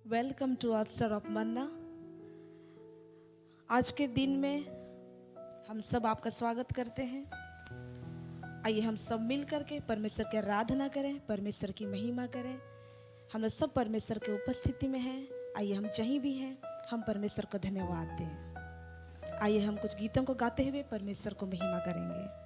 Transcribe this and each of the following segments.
Welcome to आस्टर of मन्ना। आज के दिन में हम सब आपका स्वागत करते हैं। आइए हम सब मिल करके परमेश्वर की आराधना करें, परमेश्वर की महिमा करें। हम लोग सब परमेश्वर के उपस्थिति में हैं। आइए हम जहीं भी हैं हम परमेश्वर को धन्यवाद दें। आइए हम कुछ गीतों को गाते हुए परमेश्वर को महिमा करेंगे।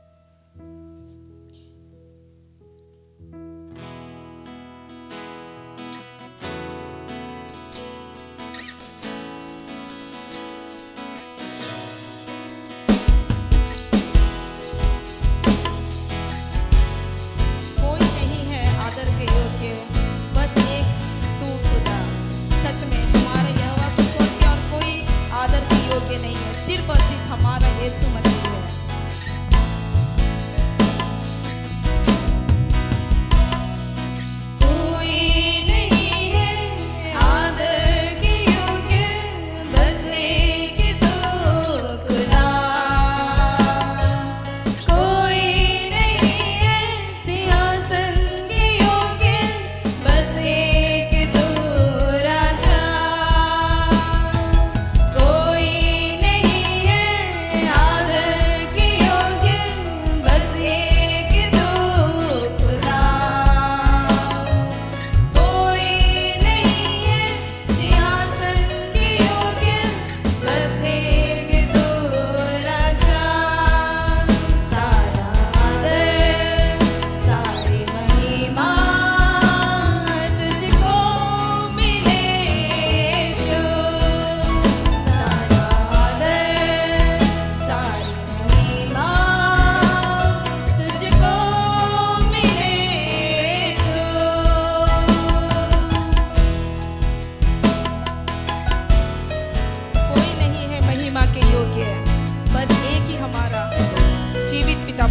नहीं है, सिर्फ और सिर्फ हमारा यीशु मसीह है।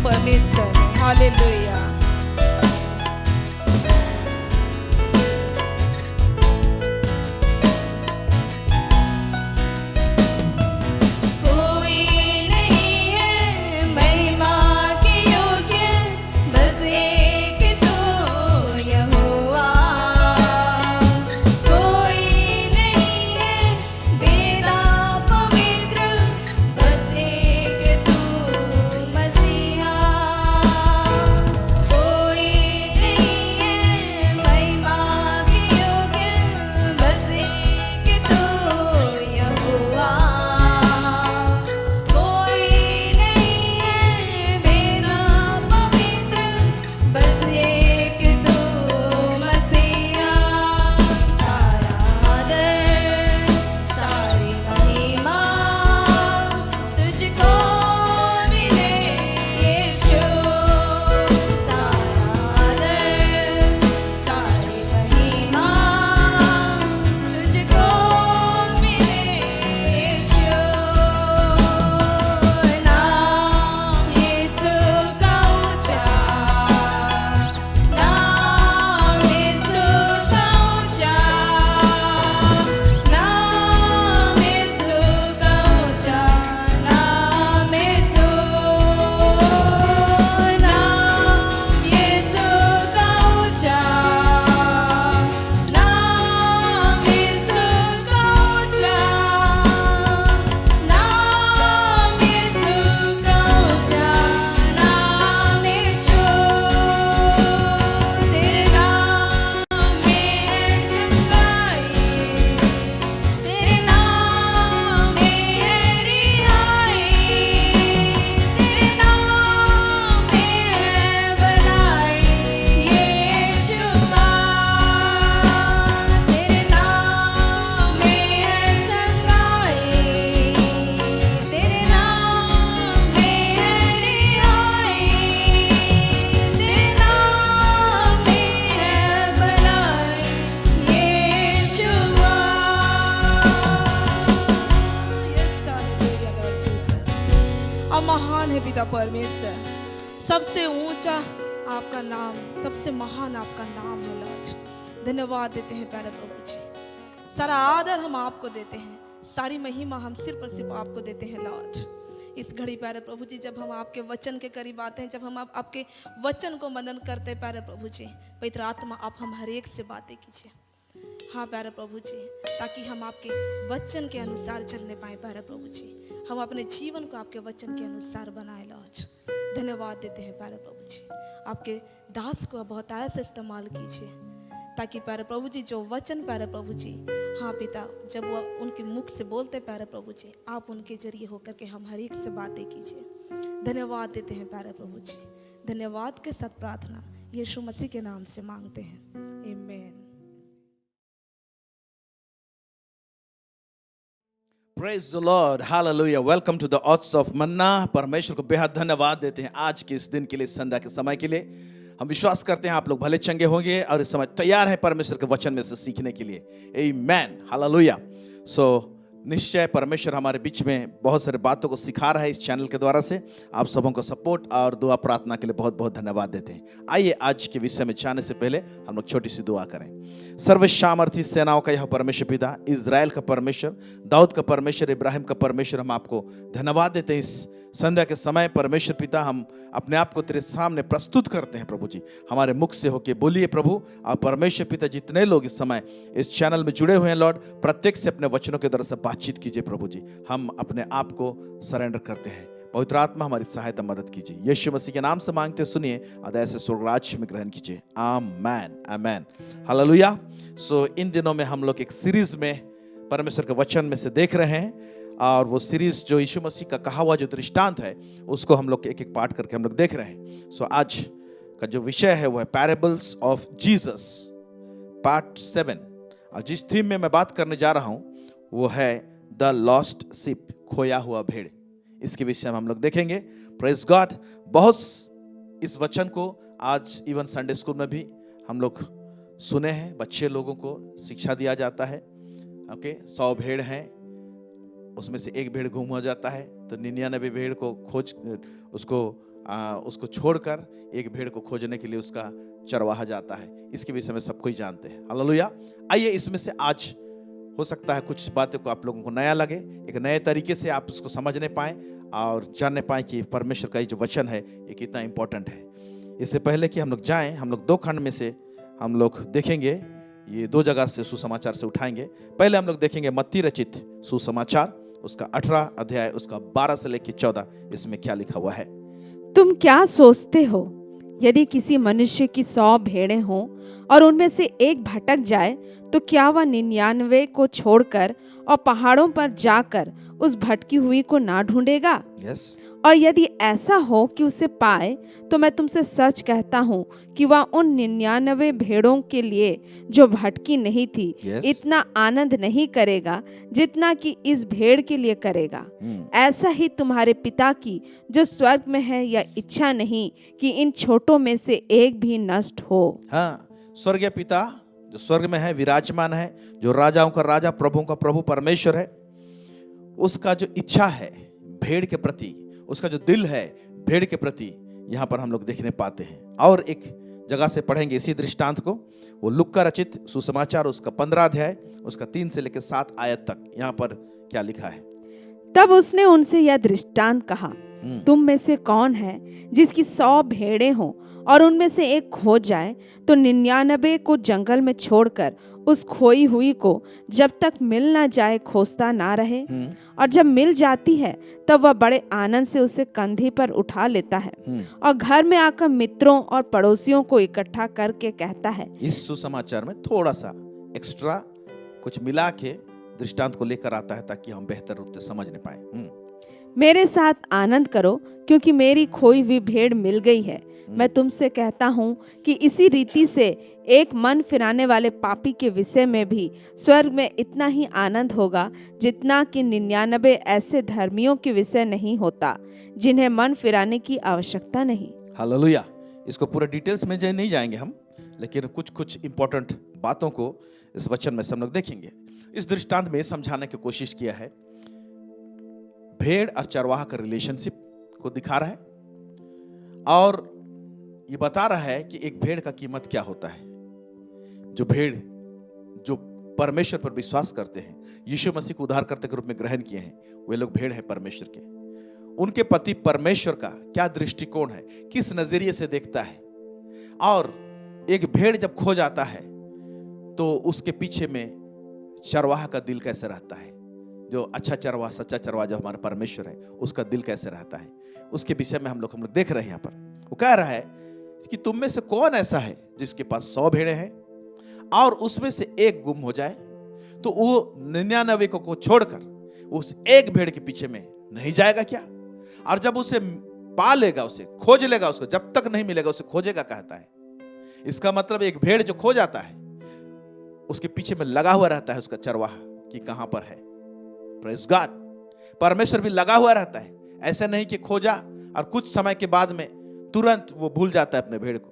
परमेश्वर हालेलुया। महान है पिता परमेश्वर, सबसे ऊंचा आपका नाम, सबसे महान आपका नाम है लॉर्ड। धन्यवाद देते हैं प्यारे प्रभु जी। सारा आदर हम आपको देते हैं, सारी महिमा हम सिर्फ और सिर्फ आपको देते हैं लॉर्ड। इस घड़ी प्यारे प्रभु जी जब हम आपके वचन के करीब आते हैं, जब हम आपके वचन को मनन करते हैं प्यारे प्रभु जी, पवित्र आत्मा आप हम हर एक से बातें कीजिए। हाँ प्यारे प्रभु जी, ताकि हम आपके वचन के अनुसार चलने पाए प्यारे प्रभु जी। हम अपने जीवन को आपके वचन के अनुसार बनाए लॉर्ड। धन्यवाद देते हैं प्यारे प्रभु जी। आपके दास को बहुत आया से इस्तेमाल कीजिए, ताकि प्यारे प्रभु जी जो वचन प्यारे प्रभु जी, हाँ पिता, जब वह उनके मुख से बोलते प्यारे प्रभु जी, आप उनके जरिए होकर के हम हर एक से बातें कीजिए। धन्यवाद देते हैं प्यारे प्रभु जी। धन्यवाद के साथ प्रार्थना यीशु मसीह के नाम से मांगते हैं, आमीन। Praise the Lord, hallelujah, welcome to the Oaths of Manna। परमेश्वर को बेहद धन्यवाद देते हैं आज के इस दिन के लिए, संध्या के समय के लिए। हम विश्वास करते हैं आप लोग भले चंगे होंगे और इस समय तैयार है परमेश्वर के वचन में से सीखने के लिए। आमेन, हालेलुया। सो निश्चय परमेश्वर हमारे बीच में बहुत सारे बातों को सिखा रहा है इस चैनल के द्वारा से। आप सबों को सपोर्ट और दुआ प्रार्थना के लिए बहुत बहुत धन्यवाद देते हैं। आइए आज के विषय में जाने से पहले हम लोग छोटी सी दुआ करें। सर्वसामर्थी सेनाओं का यह परमेश्वर पिता, इज़राइल का परमेश्वर, दाऊद का परमेश्वर, इब्राहिम का परमेश्वर, हम आपको धन्यवाद देते हैं। इस संध्या के समय परमेश्वर पिता, हम अपने आप को तेरे सामने प्रस्तुत करते हैं प्रभु जी। हमारे मुख से होके बोलिए प्रभु। और परमेश्वर पिता, जितने लोग इस समय इस चैनल में जुड़े हुए हैं लॉर्ड, प्रत्येक से अपने वचनों के द्वारा से बातचीत कीजिए प्रभु जी। हम अपने आप को सरेंडर करते हैं। पवित्र आत्मा हमारी सहायता मदद कीजिए। यीशु मसीह के नाम से मांगते सुनिए, अदय से स्वर्गराज में ग्रहण कीजिए। आमेन, आमेन, हालेलुया। सो इन दिनों में हम लोग एक सीरीज में परमेश्वर के वचन में से देख रहे हैं, और वो सीरीज जो यीशु मसीह का कहा हुआ जो दृष्टांत है उसको हम लोग एक एक पार्ट करके हम लोग देख रहे हैं। सो आज का जो विषय है वो है पैराबल्स ऑफ जीसस पार्ट 7। और जिस थीम में मैं बात करने जा रहा हूँ वो है द लॉस्ट शिप, खोया हुआ भेड़। इसके विषय में हम लोग देखेंगे। Praise God. बहुत इस वचन को आज इवन संडे स्कूल में भी हम लोग सुने हैं, बच्चे लोगों को शिक्षा दिया जाता है। ओके, 100 भेड़ हैं, उसमें से एक भेड़ गुम हो जाता है तो 99 भेड़ को खोज उसको छोड़कर एक भेड़ को खोजने के लिए उसका चरवाहा जाता है। इसके विषय में सब कोई जानते हैं। हालेलुया। आइए इसमें से आज हो सकता है कुछ बातें को आप लोगों को नया लगे, एक नए तरीके से आप उसको समझने पाएं और जानने पाएं कि परमेश्वर का ये जो वचन है ये कितना इंपॉर्टेंट है। इससे पहले कि हम लोग जाएं, हम लोग 2 खंड में से हम लोग देखेंगे, ये 2 जगह से सुसमाचार से उठाएंगे। पहले हम लोग देखेंगे मत्ती रचित सुसमाचार, उसका 18 अध्याय, उसका 12 से लेकर 14। इसमें क्या लिखा हुआ है? तुम क्या सोचते हो, यदि किसी मनुष्य की 100 भेड़ें हों और उनमें से एक भटक जाए तो क्या वह 99 को छोड़कर और पहाड़ों पर जाकर उस भटकी हुई को ना ढूंढेगा? यस। और यदि ऐसा हो कि उसे पाए तो मैं तुमसे सच कहता हूँ कि वह उन 99 भेड़ों के लिए जो भटकी नहीं थी इतना आनंद नहीं करेगा जितना कि इस भेड़ के लिए करेगा। ऐसा ही तुम्हारे पिता की जो स्वर्ग में है यह इच्छा नहीं कि इन छोटों में से एक भी नष्ट हो। हाँ, स्वर्गीय पिता जो स्वर्ग में है, विराजमान है, जो राजाओं का राजा, प्रभुओं का प्रभु परमेश्वर है, उसका जो इच्छा है भेड़ के प्रति, उसका जो दिल है भेड़ के प्रति, यहाँ पर हम लोग देखने पाते हैं। और एक जगह से पढ़ेंगे इसी दृष्टांत को, वो लुक्का रचित सुसमाचार, उसका 15 अध्याय, उसका 3 से लेकर 7 आयत तक। यहाँ पर क्या लिखा है? तब उसने उनसे यह दृष्टांत कहा, तुम में से कौन है जिसकी 100 भेड़ें हों और उनमें से एक खो जाए तो 99 को जंगल में छोड़कर उस खोई हुई को जब तक मिल ना जाए खोजता ना रहे? और जब मिल जाती है तब वह बड़े आनंद से उसे कंधे पर उठा लेता है और घर में आकर मित्रों और पड़ोसियों को इकट्ठा करके कहता है। इस सुसमाचार में थोड़ा सा एक्स्ट्रा कुछ मिला के दृष्टांत को लेकर आता है ताकि हम बेहतर रूप से समझने पाए। मेरे साथ आनंद करो क्योंकि मेरी खोई हुई भेड़ मिल गई है। मैं तुमसे कहता हूँ कि इसी रीति से एक मन फिराने वाले पापी के विषय में भी स्वर्ग में इतना ही आनंद होगा जितना कि 99 ऐसे धर्मियों के विषय नहीं होता जिन्हें मन फिराने की आवश्यकता नहीं। हालेलुया। इसको पूरे डिटेल्स में नहीं जाएंगे हम, लेकिन कुछ इंपॉर्टेंट बातों को इस वचन में हम लोग देखेंगे। इस दृष्टांत में समझाने की कोशिश किया है, भेड़ और चरवाहा का रिलेशनशिप को दिखा रहा है और ये बता रहा है कि एक भेड़ का कीमत क्या होता है। जो भेड़ जो परमेश्वर पर विश्वास करते हैं, यीशु मसीह को उद्धारकर्ता के रूप में ग्रहण किए हैं, वे लोग भेड़ हैं परमेश्वर के। उनके प्रति परमेश्वर का क्या दृष्टिकोण है, किस नजरिए से देखता है। और एक भेड़ जब खो जाता है तो उसके पीछे में चरवाहा का दिल कैसे रहता है, जो अच्छा चरवाहा, सच्चा चरवाहा जो हमारा परमेश्वर है, उसका दिल कैसे रहता है, उसके विषय में हम लोग देख रहे हैं। यहाँ पर वो कह रहा है कि तुम में से कौन ऐसा है जिसके पास 100 भेड़ें हैं और उसमें से एक गुम हो जाए, तो वो 99 को छोड़कर उस एक भेड़ के पीछे में नहीं जाएगा क्या? और जब उसे पा लेगा, उसे खोज लेगा, उसको जब तक नहीं मिलेगा उसे खोजेगा कहता है। इसका मतलब एक भेड़ जो खो जाता है उसके पीछे में लगा हुआ रहता है उसका चरवाहा कि कहां पर है। Praise God. परमेश्वर भी लगा हुआ रहता है, ऐसा नहीं कि खोजा और कुछ समय के बाद में तुरंत वो भूल जाता है अपने भेड़ को,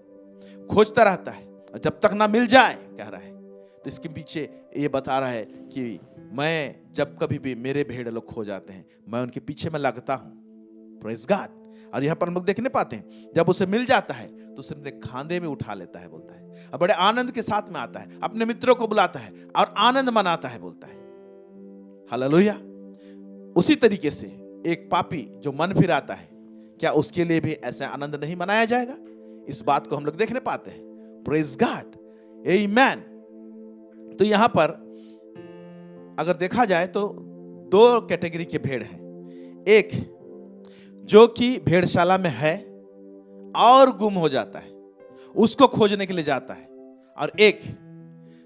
खोजता रहता है और जब तक ना मिल जाए कह रहा है। तो इसके पीछे ये बता रहा है कि मैं जब कभी भी मेरे भेड़ लोग खो जाते हैं, मैं उनके पीछे में लगता हूं। Praise God. और यहां पर हम लोग देखने पाते हैं जब उसे मिल जाता है तो उसे अपने खांधे में उठा लेता है, बोलता है, और बड़े आनंद के साथ में आता है, अपने मित्रों को बुलाता है और आनंद मनाता है, बोलता है। हालेलुया। उसी तरीके से एक पापी जो मन फिराता है, क्या उसके लिए भी ऐसा आनंद नहीं मनाया जाएगा? इस बात को हम लोग देखने पाते हैं। Praise God. आमीन। तो यहां पर अगर देखा जाए तो 2 कैटेगरी के भेड़ हैं। एक जो कि भेड़शाला में है और गुम हो जाता है, उसको खोजने के लिए जाता है, और एक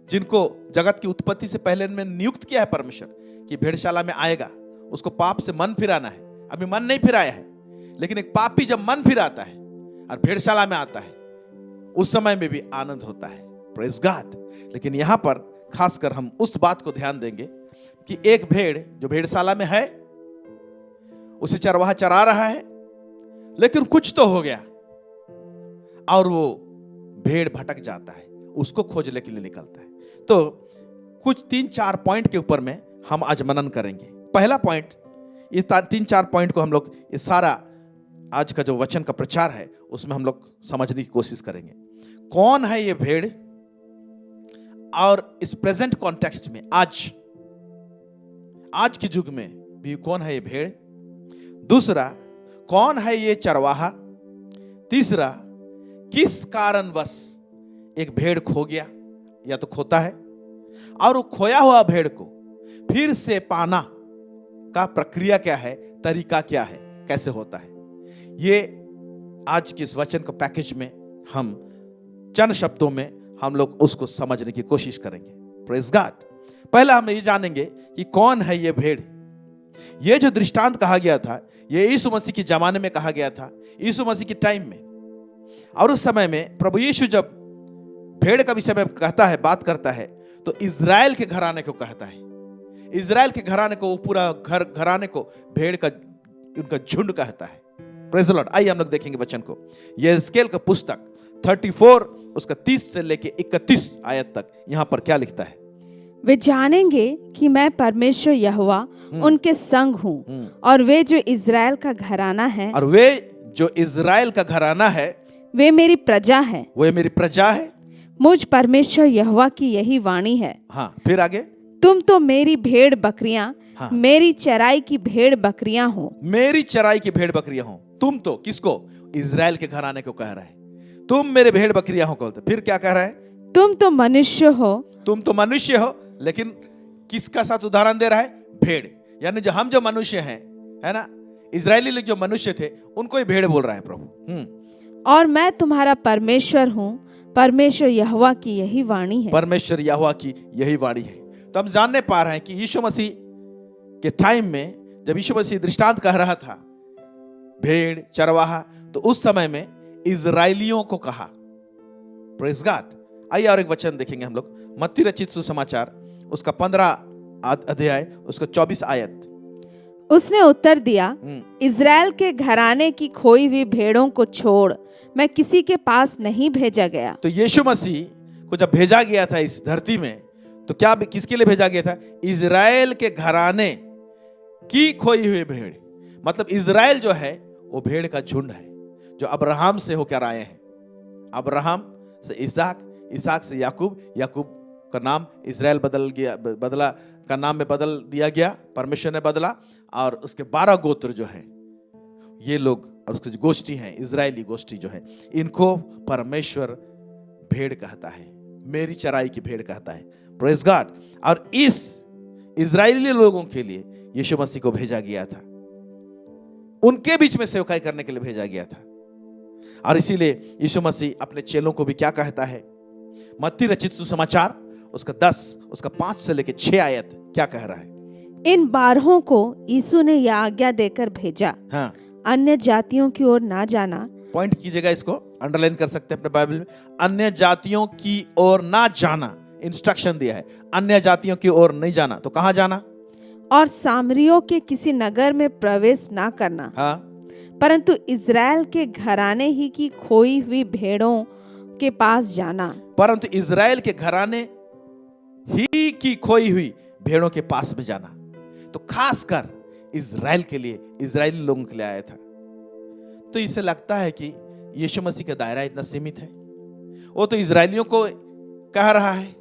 जिनको जगत की उत्पत्ति से पहले में नियुक्त किया है परमेश्वर कि भेड़शाला में आएगा, उसको पाप से मन फिराना है। अभी मन नहीं फिराया है, लेकिन एक पापी जब मन फिराता है और भेड़शाला में आता है उस समय में भी आनंद होता है। Praise God. लेकिन यहां पर खासकर हम उस बात को ध्यान देंगे कि एक भेड़ जो भेड़शाला में है, उसे चरवाहा चरा रहा है, लेकिन कुछ तो हो गया और वो भेड़ भटक जाता है, उसको खोजने के लिए निकलता है। तो कुछ 3-4 पॉइंट के ऊपर में हम आज मनन करेंगे। पहला पॉइंट, ये 3-4 पॉइंट को हम लोग ये सारा आज का जो वचन का प्रचार है उसमें हम लोग समझने की कोशिश करेंगे। कौन है ये भेड़, और इस प्रेजेंट कॉन्टेक्स्ट में आज के युग में भी कौन है ये भेड़। दूसरा, कौन है ये चरवाहा। तीसरा, किस कारणवश एक भेड़ खो गया या तो खोता है, और वो खोया हुआ भेड़ को फिर से पाना का प्रक्रिया क्या है, तरीका क्या है, कैसे होता है। ये आज के इस वचन का पैकेज में हम चंद शब्दों में हम लोग उसको समझने की कोशिश करेंगे। Praise God. पहला हम ये जानेंगे कि कौन है ये भेड़। ये जो दृष्टांत कहा गया था, ये यीशु मसीह के जमाने में कहा गया था, यीशु मसीह के टाइम में। और उस समय में प्रभु यीशु जब भेड़ का विषय में कहता है, बात करता है, तो इज़राइल के घराने को कहता है। इज़राइल के घराने को, वो पूरा घराने को भेड़ का उनका झुंड कहता है। Praise the Lord. आइए हम लोग देखेंगे वचन को। यहेजकेल का पुस्तक 34 उसका 30 से लेके 31 आयत तक यहाँ पर क्या लिखता है। वे जानेंगे कि मैं परमेश्वर यहोवा उनके संग हूँ, और वे जो इज़राइल का घराना है, और वे जो इज़राइल का घराना है, वे मेरी प्रजा है, वे मेरी प्रजा है। मुझ परमेश्वर यहोवा की यही वाणी है। हाँ, फिर आगे। तुम तो मेरी भेड़ बकरियां, हाँ। मेरी चराई की भेड़ बकरियां हो। मेरी चराई की भेड़ बकरियां हो। तुम तो किसको? इज़राइल के घराने को कह रहा है, तुम मेरे भेड़ बकरियां हो। कहते फिर क्या कह रहा है? तुम तो मनुष्य हो। तुम तो मनुष्य हो, लेकिन किसका साथ उदाहरण दे रहा है? भेड़। यानी जो हम जो मनुष्य हैं, है ना, इजरायली लोग जो मनुष्य थे, उनको ही भेड़ बोल रहा है प्रभु। और मैं तुम्हारा परमेश्वर हूँ, परमेश्वर यहोवा की यही वाणी है। परमेश्वर यहोवा की यही वाणी है। तो हम जानने पा रहे हैं कि यीशु मसीह के टाइम में जब यीशु मसीह दृष्टांत कह रहा था भेड़ चरवाहा, तो उस समय में इजराइलियों को कहा। Praise God. आइए और एक वचन देखेंगे हम लोग, मत्ती रचित सुसमाचार उसका 15 अध्याय उसका 24 आयत। उसने उत्तर दिया, इज़राइल के घराने की खोई हुई भेड़ों को छोड़ मैं किसी के पास नहीं भेजा गया। तो यीशु मसीह को जब भेजा गया था इस धरती में, तो क्या किसके लिए भेजा गया था? इज़राइल के घराने की खोई हुई भेड़। मतलब इज़राइल जो है वो भेड़ का झुंड है, जो अब्राहम से होकर आए हैं। अब्राहम से इसहाक, इसहाक से याकूब, याकूब का नाम इज़राइल बदला का नाम में बदल दिया गया, परमेश्वर ने बदला। और उसके 12 गोत्र जो है, ये लोग और उसकी गोष्ठी है, इज़राइली गोष्ठी जो है, इनको परमेश्वर भेड़ कहता है। मेरी चराई की भेड़ कहता है। Praise God. और इस इजरायली लोगों के लिए यीशु मसीह को भेजा गया था, उनके बीच में सेवकाई करने के लिए भेजा गया था। और इसीलिए यीशु मसीह अपने चेलों को भी क्या कहता है, मत्ती रचित सुसमाचार उसका 10 उसका 5 से लेकर 6 आयत क्या कह रहा है। इन 12 को यीशु ने यह आज्ञा देकर भेजा, हाँ, अन्य जातियों की ओर ना जाना। पॉइंट कीजिएगा, इसको अंडरलाइन कर सकते हैं अपने बाइबल में। अन्य जातियों की ओर ना जाना, इंस्ट्रक्शन दिया है, अन्य जातियों की ओर नहीं जाना। तो कहां जाना? और सामरियों के किसी नगर में प्रवेश ना करना, हाँ, परंतु इज़राइल के घराने ही की खोई हुई भेड़ों के पास जाना। परंतु इजराइल के घराने ही की खोई हुई भेड़ों के पास में जाना। तो खासकर इजराइल के लिए, इजरायली लोगों के लिए आया था। तो इससे लगता है कि यीशु मसीह का दायरा इतना सीमित है। वो तो इजरायलियों को कह रहा है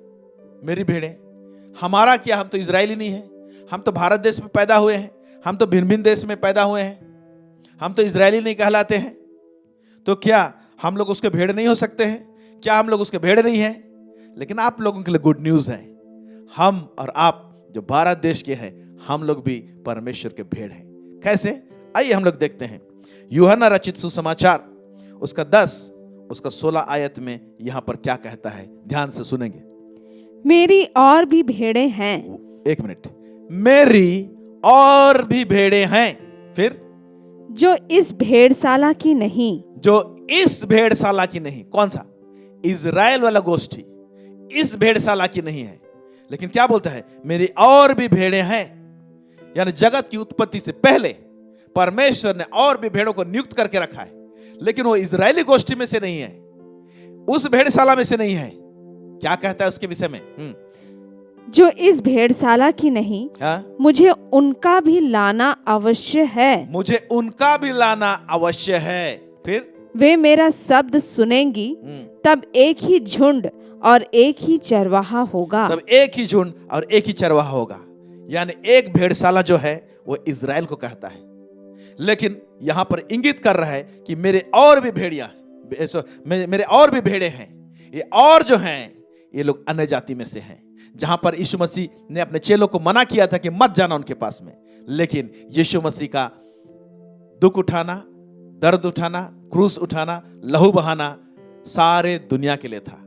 मेरी भेड़ें। हमारा क्या, हम तो इजरायली नहीं है, हम तो भारत देश में पैदा हुए हैं, हम तो भिन्न भिन्न देश में पैदा हुए हैं, हम तो इजरायली नहीं कहलाते हैं। तो क्या हम लोग उसके भेड़ नहीं हो सकते हैं? क्या हम लोग उसके भेड़ नहीं हैं? लेकिन आप लोगों के लिए गुड न्यूज है, हम और आप जो भारत देश के हैं, हम लोग भी परमेश्वर के भेड़ हैं। कैसे? आइए हम लोग देखते हैं। यूहन्ना रचित सुसमाचार उसका 10 उसका 16 आयत में यहां पर क्या कहता है, ध्यान से सुनेंगे। मेरी और भी भेड़ें हैं। एक मिनट, मेरी और भी भेड़ें हैं, फिर जो इस भेड़शाला की नहीं। जो इस भेड़शाला की नहीं। कौन सा? इजराइल वाला गोष्ठी इस भेड़शाला की नहीं है। लेकिन क्या बोलता है, मेरी और भी भेड़ें हैं। यानी जगत की उत्पत्ति से पहले परमेश्वर ने और भी भेड़ों को नियुक्त करके रखा है, लेकिन वो इजरायली गोष्ठी में से नहीं है, उस भेड़शाला में से नहीं है। क्या कहता है उसके विषय में? जो इस भेड़शाला की नहीं, हाँ? मुझे उनका भी लाना अवश्य है। मुझे उनका भी लाना अवश्य है। फिर वे मेरा शब्द सुनेंगी, तब एक ही झुंड और एक ही चरवाहा होगा। तब एक ही झुंड और एक ही चरवाहा होगा। यानी एक भेड़शाला जो है वो इजराइल को कहता है, लेकिन यहां पर इंगित कर रहा है कि मेरे और भी भेड़िया, मेरे और भी भेड़े हैं। ये और जो हैं ये लोग अन्य जाति में से हैं, जहां पर यीशु मसीह ने अपने चेलों को मना किया था कि मत जाना उनके पास में। लेकिन यीशु मसीह का दुख उठाना, दर्द उठाना, क्रूस उठाना, लहू बहाना सारे दुनिया के लिए था।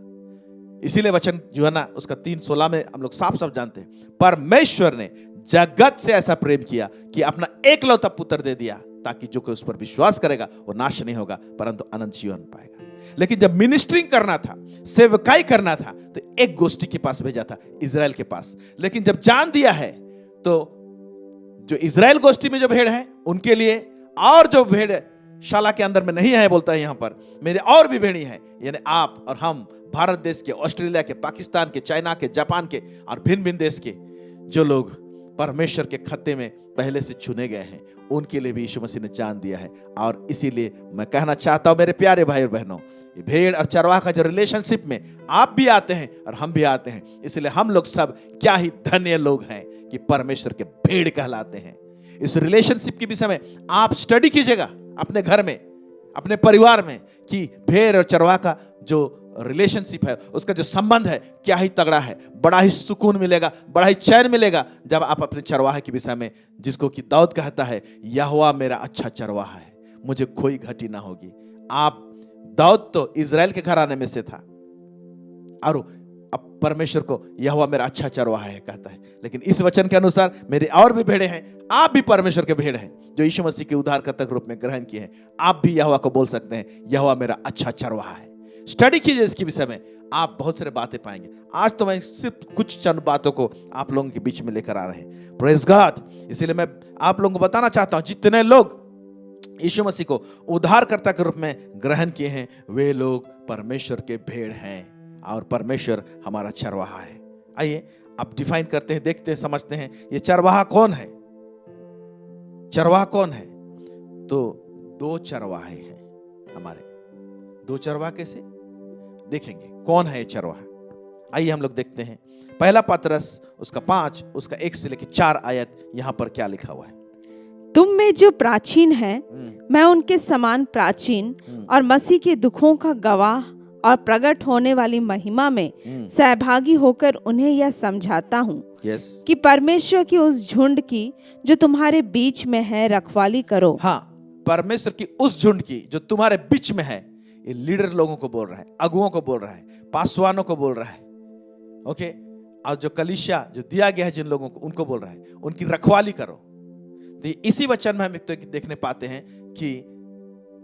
इसीलिए वचन जो है ना उसका 3:16 में हम लोग साफ साफ जानते हैं, परमेश्वर ने जगत से ऐसा प्रेम किया कि अपना एकलौता पुत्र दे दिया, ताकि जो कोई उस पर विश्वास करेगा वो नाश नहीं होगा परंतु अनंत जीवन पाएगा। लेकिन जब मिनिस्ट्रिंग करना था, सेवकाई करना था, तो एक गोष्ठी के पास भेजा था, इजराइल के पास। लेकिन जब जान दिया है तो जो इजराइल गोष्ठी में जो भेड़ है उनके लिए, और जो भेड़ शाला के अंदर में नहीं है, बोलता है यहां पर मेरे और भी भेड़ी हैं। यानी आप और हम भारत देश के, ऑस्ट्रेलिया के, पाकिस्तान के, चाइना के, जापान के और भिन्न भिन्न देश के जो लोग परमेश्वर के खत्ते में पहले से चुने गए हैं, उनके लिए भी यीशु मसीह ने जान दिया है। और इसीलिए मैं कहना चाहता हूं मेरे प्यारे भाई और बहनों, ये भेड़ और चरवाहा का जो रिलेशनशिप में आप भी आते हैं और हम भी आते हैं, इसलिए हम लोग सब क्या ही धन्य लोग हैं कि परमेश्वर के भेड़ कहलाते हैं। इस रिलेशनशिप के विषय में आप स्टडी कीजिएगा अपने घर में, अपने परिवार में, कि भेड़ और चरवाहा का जो रिलेशनशिप है, उसका जो संबंध है क्या ही तगड़ा है। बड़ा ही सुकून मिलेगा, बड़ा ही चैन मिलेगा जब आप अपने चरवाहे के विषय में, जिसको कि दाऊद कहता है, यहोवा मेरा अच्छा चरवाहा है, मुझे कोई घटी ना होगी। आप दाऊद तो इजराइल के घराने में से था और अब परमेश्वर को यहोवा मेरा अच्छा चरवाहा है कहता है। लेकिन इस वचन के अनुसार मेरे और भी भेड़े हैं, आप भी परमेश्वर के भेड़ हैं जो यीशु मसीह के उद्धारकर्ता के रूप में ग्रहण किए हैं। आप भी यहोवा को बोल सकते हैं, यहोवा मेरा अच्छा चरवाहा है। स्टडी कीजिए इसके विषय में, आप बहुत सारे बातें पाएंगे। आज तो मैं सिर्फ कुछ चंद बातों को आप लोगों के बीच में लेकर आ रहे हैं। Praise God. इसीलिए मैं आप लोगों को बताना चाहता हूं, जितने लोग यीशु मसीह को उद्धारकर्ता के रूप में ग्रहण किए हैं, वे लोग परमेश्वर के भेड़ हैं और परमेश्वर हमारा चरवाहा है। आइए अब डिफाइन करते हैं, देखते हैं, समझते हैं ये चरवाहा कौन है। चरवाहा कौन है? तो 2 चरवाहे हैं हमारे। 2 चरवाहा कैसे देखेंगे, कौन है ये चरवाहा? आइए हम लोग देखते हैं। पहला पतरस उसका 5 उसका 1 से लेकर 4 आयत, यहां पर क्या लिखा हुआ है? तुम में जो प्राचीन है, मैं उनके समान प्राचीन और मसीह के दुखों का गवाह और प्रकट होने वाली महिमा में सहभागी होकर उन्हें यह समझाता हूँ यस कि परमेश्वर की उस झुंड की जो तुम्हारे बीच में है रखवाली करो। हाँ, परमेश्वर की उस झुंड की जो तुम्हारे बीच में है, ये लीडर लोगों को बोल रहा है, अगुओं को बोल रहा है, पासवानों को बोल रहा है। ओके, और जो कलीसिया जो दिया गया है जिन लोगों को, उनको बोल रहा है उनकी रखवाली करो। तो इसी वचन में हम एक तो देखने पाते हैं कि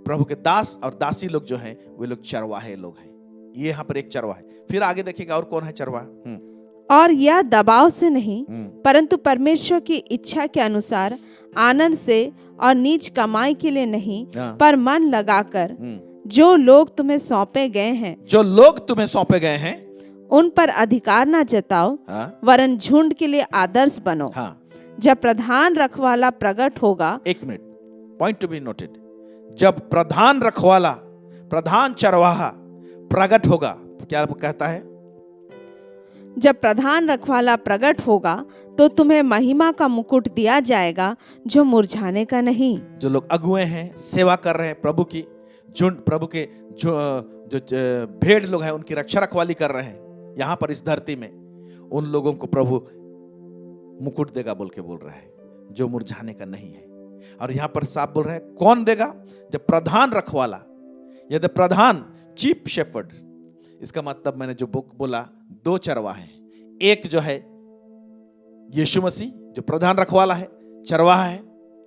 प्रभु के दास और दासी लोग जो हैं वे लोग चरवाहे लोग हैं। ये यहाँ पर एक चरवाहा है। फिर आगे देखिएगा और कौन है चरवाहा। और यह दबाव से नहीं परंतु परमेश्वर की इच्छा के अनुसार आनंद से और नीच कमाई के लिए नहीं पर मन लगाकर जो लोग तुम्हें सौंपे गए हैं, जो लोग तुम्हें सौंपे गए हैं उन पर अधिकार न जताओ, वरन झुंड के लिए आदर्श बनो। जब प्रधान रखवाला प्रकट होगा, एक minute, point to be noted, जब प्रधान रखवाला, प्रधान चरवाहा प्रकट होगा, क्या कहता है? जब प्रधान रखवाला प्रकट होगा तो तुम्हें महिमा का मुकुट दिया जाएगा जो मुरझाने का नहीं। जो लोग अगुए हैं, सेवा कर रहे हैं प्रभु की, झुंड प्रभु के जो भेड़ लोग हैं उनकी रक्षा रखवाली कर रहे हैं यहाँ पर इस धरती में, उन लोगों को प्रभु मुकुट देगा बोल के बोल रहा है, जो मुरझाने का नहीं है। और यहाँ पर साफ बोल रहा है कौन देगा? जब प्रधान रखवाला, यदि प्रधान चीफ शेफर्ड, इसका मतलब मैंने जो बुक बोला, दो चरवाहे हैं। एक जो है यीशु मसीह जो प्रधान रखवाला है, चरवाहा है,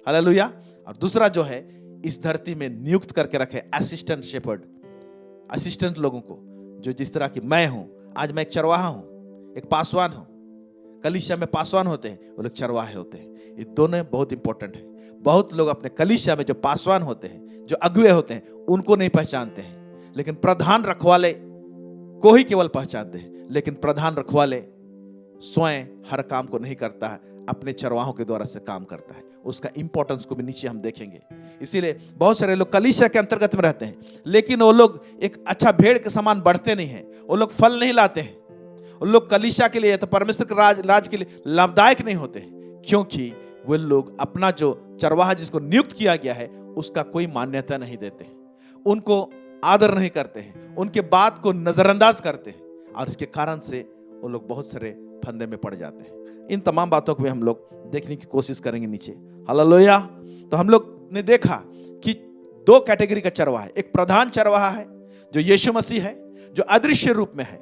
हालेलुया। और दूसरा जो है इस धरती में नियुक्त करके रखे असिस्टेंट शेफर्ड, असिस्टेंट लोगों को, जो जिस तरह की मैं हूं, आज मैं एक चरवाहा हूं, एक पासवान हूं। कलीसिया में पासवान होते हैं, वो लोग चरवाहे होते हैं। ये दोनों बहुत इंपॉर्टेंट है। बहुत लोग अपने कलीसिया में जो पासवान होते हैं, जो अगुए होते हैं, उनको नहीं पहचानते हैं, लेकिन प्रधान रखवाले को ही केवल पहचानते हैं। लेकिन प्रधान रखवाले स्वयं हर काम को नहीं करता है, अपने चरवाहों के द्वारा से काम करता है। उसका इंपॉर्टेंस को भी नीचे हम देखेंगे। इसीलिए बहुत सारे लोग कलीसिया के अंतर्गत में रहते हैं, लेकिन वो लोग एक अच्छा भेड़ के समान बढ़ते नहीं हैं, वो लोग फल नहीं लाते हैं, वो लोग कलीसिया के लिए तो परमेश्वर के राज के लिए लाभदायक नहीं होते हैं, क्योंकि वे लोग अपना जो चरवाहा जिसको नियुक्त किया गया है उसका कोई मान्यता नहीं देते हैं, उनको आदर नहीं करते हैं, उनके बात को नजरअंदाज करते हैं, और इसके कारण से वो लोग बहुत सारे फंदे में पड़ जाते हैं। इन तमाम बातों को भी हम लोग देखने की कोशिश करेंगे नीचे, हालेलुया। तो हम लोग ने देखा कि दो कैटेगरी का चरवाहा है। एक प्रधान चरवाहा है जो यीशु मसीह है, जो अदृश्य रूप में है,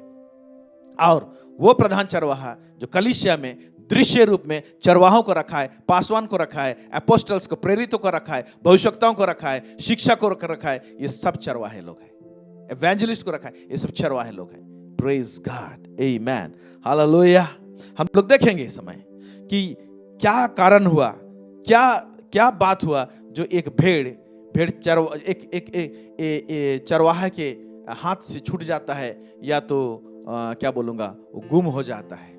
और वो प्रधान चरवाहा जो कलीसिया में दृश्य रूप में चरवाहों को रखा है, पासवान को रखा है, अपोस्टल्स को, प्रेरितों को रखा है, भविष्यवक्ताओं को रखा है, शिक्षा को रखा है। ये सब चरवाहे लोग हैं। एवेंजलिस्ट को रखा है, ये सब चरवाहे लोग हैं। प्रेज गॉड, आमेन, हालेलुया। हम लोग देखेंगे इस समय कि क्या कारण हुआ, क्या बात हुआ जो एक भेड़ चरवाहे के हाथ से छूट जाता है, या तो क्या बोलूंगा, वो गुम हो जाता है।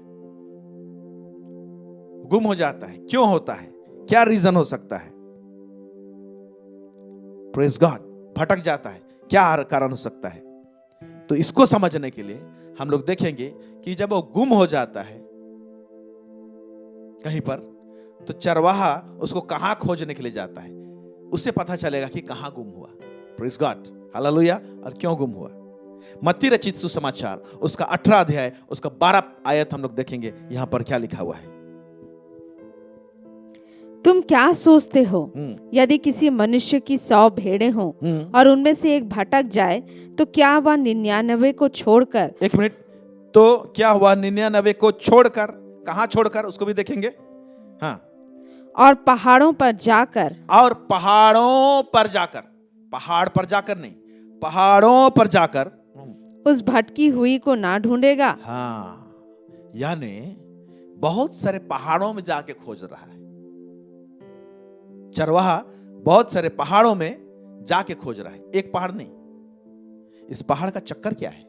गुम हो जाता है, क्यों होता है? क्या रीजन हो सकता है? प्रेज गॉड, भटक जाता है, क्या कारण हो सकता है? तो इसको समझने के लिए हम लोग देखेंगे कि जब वो गुम हो जाता है कहीं पर, तो चरवाहा उसको कहां खोजने के लिए जाता है, उससे पता चलेगा कि कहां गुम हुआ। Praise God, hallelujah. और क्यों गुम हुआ? मत्ती रचित सुसमाचार उसका 18 अध्याय उसका 12 आयत हम लोग देखेंगे। यहां पर क्या लिखा हुआ है? तुम क्या सोचते हो, यदि किसी मनुष्य की 100 भेड़ें हों और उनमें से एक भटक जाए तो क्या वह 99 को छोड़कर, एक मिनट, तो क्या हुआ 99 को छोड़कर, कहां छोड़कर, उसको भी देखेंगे। हाँ, और पहाड़ों पर जाकर, और पहाड़ों पर जाकर, पहाड़ पर जाकर नहीं, पहाड़ों पर जाकर उस भटकी हुई को ना ढूंढेगा। हाँ, यानी बहुत सारे पहाड़ों में जाके खोज रहा है चरवाहा, बहुत सारे पहाड़ों में जाके खोज रहा है, एक पहाड़ नहीं। इस पहाड़ का चक्कर क्या है?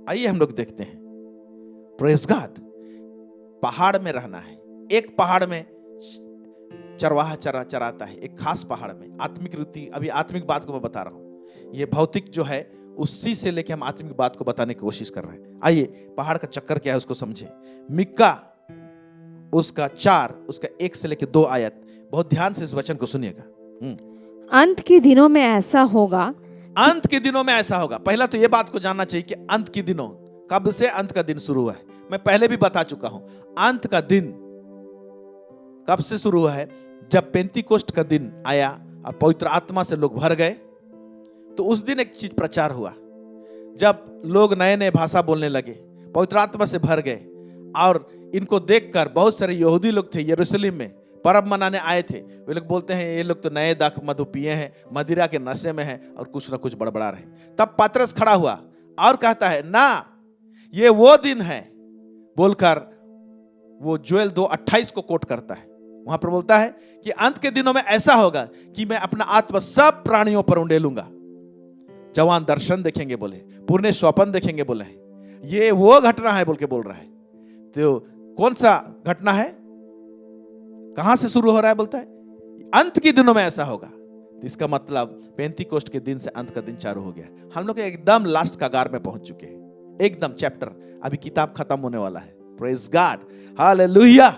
आइए हम लोग देखते हैं। प्रेज गॉड, पहाड़ में रहना है। एक पहाड़ में चरवाहा चराता है, एक खास पहाड़ में। आत्मिक रीति, अभी आत्मिक बात को मैं बता रहा हूं, ये भौतिक जो है उसी से लेके हम आत्मिक बात को बताने की कोशिश कर रहे हैं। आइए पहाड़ का चक्कर क्या है उसको समझे। मिक्का उसका 4 उसका 1 से लेके 2 आयत, बहुत ध्यान से इस वचन को सुनिएगा। अंत के दिनों में ऐसा होगा अंत के दिनों में ऐसा होगा। पहला तो ये बात को जानना चाहिए कि अंत के दिनों, कब से अंत का दिन शुरू हुआ है। मैं पहले भी बता चुका हूं, अंत का दिन कब से शुरू हुआ है? जब पेंतीकोस्ट का दिन आया और पवित्र आत्मा से लोग भर गए, तो उस दिन एक चीज प्रचार हुआ। जब लोग नए नए भाषा बोलने लगे, पवित्र आत्मा से भर गए, और इनको देखकर बहुत सारे यहूदी लोग थे यरूशलेम में, पर्व मनाने आए थे। वे लोग बोलते हैं ये लोग तो नए दाख मधु पिए हैं, मदिरा के नशे में हैं और कुछ ना कुछ बड़बड़ा रहे। तब पतरस खड़ा हुआ और कहता है ना, ये वो दिन है, बोलकर वो जोएल 2:28 को कोट करता है। वहां पर बोलता है कि अंत के दिनों में ऐसा होगा कि मैं अपना आत्मा सब प्राणियों पर उंडेलूंगा। जवान दर्शन देखेंगे बोले, पुरने स्वप्न देखेंगे बोले, ये वो घटना है बोल के बोल रहा है। तो कौन सा घटना है, कहां से शुरू हो रहा है? बोलता है अंत के दिनों में ऐसा होगा। तो इसका मतलब पेंतीकोस्ट के दिन से अंत का दिन चालू हो गया। हम लोग एकदम लास्ट कगार में पहुंच चुके हैं, एकदम चैप्टर, अभी किताब खत्म होने वाला है। Praise God, hallelujah.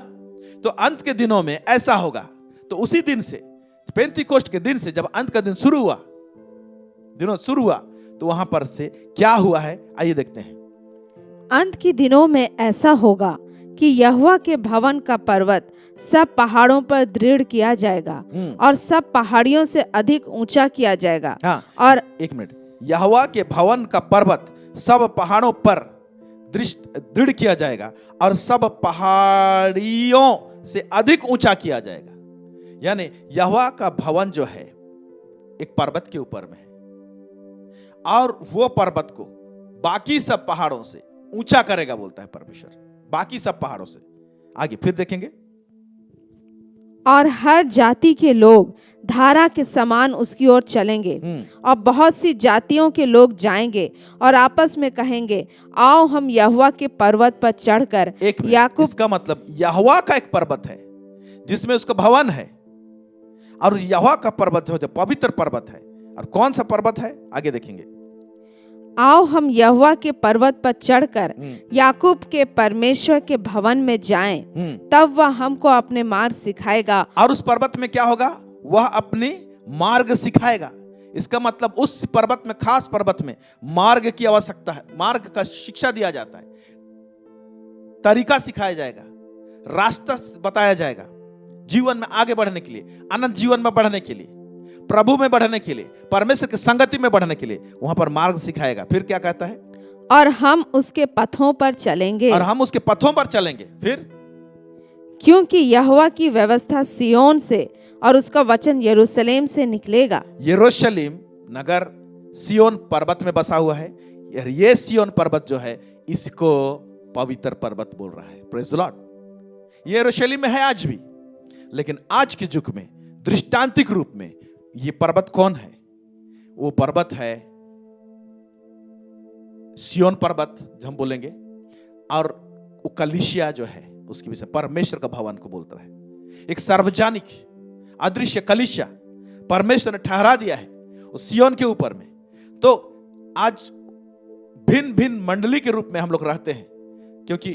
तो अंत के दिनों में ऐसा होगा। तो उसी दिन से, पेंतीकोस्ट के दिन से जब अंत का दिन शुरू हुआ, तो वहां पर से क्या हुआ है, आइए देखते हैं। अंत के दिनों में ऐसा होगा कि यहोवा के भवन का पर्वत सब पहाड़ों पर दृढ़ किया जाएगा और सब पहाड़ियों से अधिक ऊंचा किया जाएगा। हाँ, और एक मिनट, यहोवा के भवन का पर्वत सब पहाड़ों पर दृढ़ किया जाएगा और सब पहाड़ियों से अधिक ऊंचा किया जाएगा। यानी यहोवा का भवन जो है एक पर्वत के ऊपर में है, और वो पर्वत को बाकी सब पहाड़ों से ऊंचा करेगा, बोलता है परमेश्वर, बाकी सब पहाड़ों से। आगे फिर देखेंगे। और हर जाति के लोग धारा के समान उसकी ओर चलेंगे, और बहुत सी जातियों के लोग जाएंगे और आपस में कहेंगे, आओ हम यहोवा के पर्वत पर चढ़कर याकूब। इसका मतलब यहोवा का एक पर्वत है जिसमें उसका भवन है, और यहोवा का पर्वत जो पवित्र पर्वत है। और कौन सा पर्वत है, आगे देखेंगे। आओ हम यहोवा के पर्वत पर चढ़कर याकूब के परमेश्वर के भवन में जाएं, तब वह हमको अपने मार्ग सिखाएगा। और उस पर्वत में क्या होगा? वह अपने मार्ग सिखाएगा। इसका मतलब उस पर्वत में, खास पर्वत में मार्ग की आवश्यकता है, मार्ग का शिक्षा दिया जाता है, तरीका सिखाया जाएगा, रास्ता बताया जाएगा, जीवन में आगे बढ़ने के लिए, अनंत जीवन में बढ़ने के लिए, प्रभु में बढ़ने के लिए, परमेश्वर की संगति में बढ़ने के लिए वहां पर मार्ग सिखाएगा। फिर क्या कहता है? और हम उसके पथों पर चलेंगे। और हम उसके पथों पर चलेंगे। फिर क्योंकि यहोवा की व्यवस्था सियोन से और उसका वचन यरूशलेम से निकलेगा। यरूशलेम नगर सियोन पर्वत में बसा हुआ है। ये सियोन पर्वत जो है, इसको पवित्र पर्वत बोल रहा है। Praise the Lord. ये यरूशलेम में है आज भी, लेकिन आज के युग में दृष्टांतिक रूप में ये पर्वत कौन है? वो पर्वत है सियोन पर्वत जो हम बोलेंगे, और वो कलीसिया जो है उसके विषय परमेश्वर का भवन को बोलता है। एक सार्वजनिक अदृश्य कलीसिया परमेश्वर ने ठहरा दिया है उस सियोन के ऊपर में। तो आज भिन्न भिन्न मंडली के रूप में हम लोग रहते हैं, क्योंकि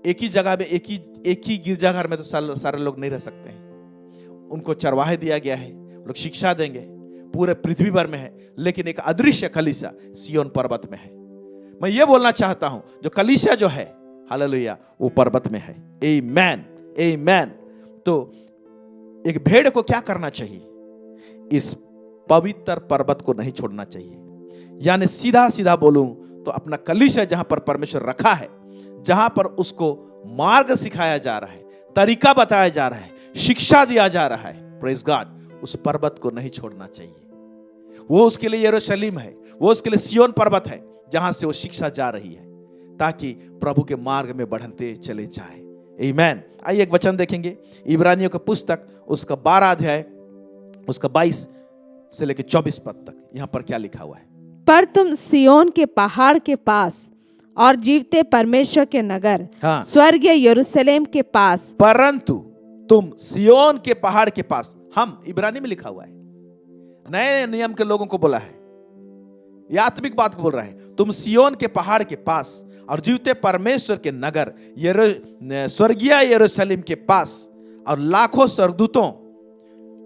एक ही जगह में, एक ही गिरजाघर में तो सारे लोग नहीं रह सकते हैं। उनको चरवाहे दिया गया है, लोग शिक्षा देंगे, पूरे पृथ्वी भर में है, लेकिन एक अदृश्य कलीसिया सियोन पर्वत में है। मैं ये बोलना चाहता हूं, जो कलीसिया जो है, हालेलुया, वो पर्वत में है। आमेन, आमेन। तो एक भेड़ को क्या करना चाहिए? इस पवित्र पर्वत को नहीं छोड़ना चाहिए। यानी सीधा सीधा बोलूं तो अपना कलीसिया जहां पर परमेश्वर रखा है, जहां पर उसको मार्ग सिखाया जा रहा है, तरीका बताया जा रहा है, शिक्षा दिया जा रहा है, प्रेज गॉड, उस पर्वत को नहीं छोड़ना चाहिए। वो उसके लिए यरूशलेम है, वो उसके लिए सियोन पर्वत है, जहां से वो शिक्षा जा रही है, ताकि प्रभु के मार्ग में बढ़ते चले जाए। आमीन। आइए एक वचन देखेंगे, इब्रानियों की पुस्तक उसका 12 अध्याय उसका 22 से लेकर 24 पद तक। यहां पर क्या लिखा हुआ है? पर तुम सियोन के पहाड़ के पास और जीवते परमेश्वर के नगर, हाँ, स्वर्गीय यरूशलेम के पास, परंतु तुम सियोन के पहाड़ के पास, हम इब्रानी में लिखा हुआ है, नए नियम के लोगों को बोला है, यह आत्मिक बात को बोल रहा है। तुम सियोन के पहाड़ के पास और जीवते परमेश्वर के नगर स्वर्गीय यरूशलेम के पास और लाखों स्वर्गदूतों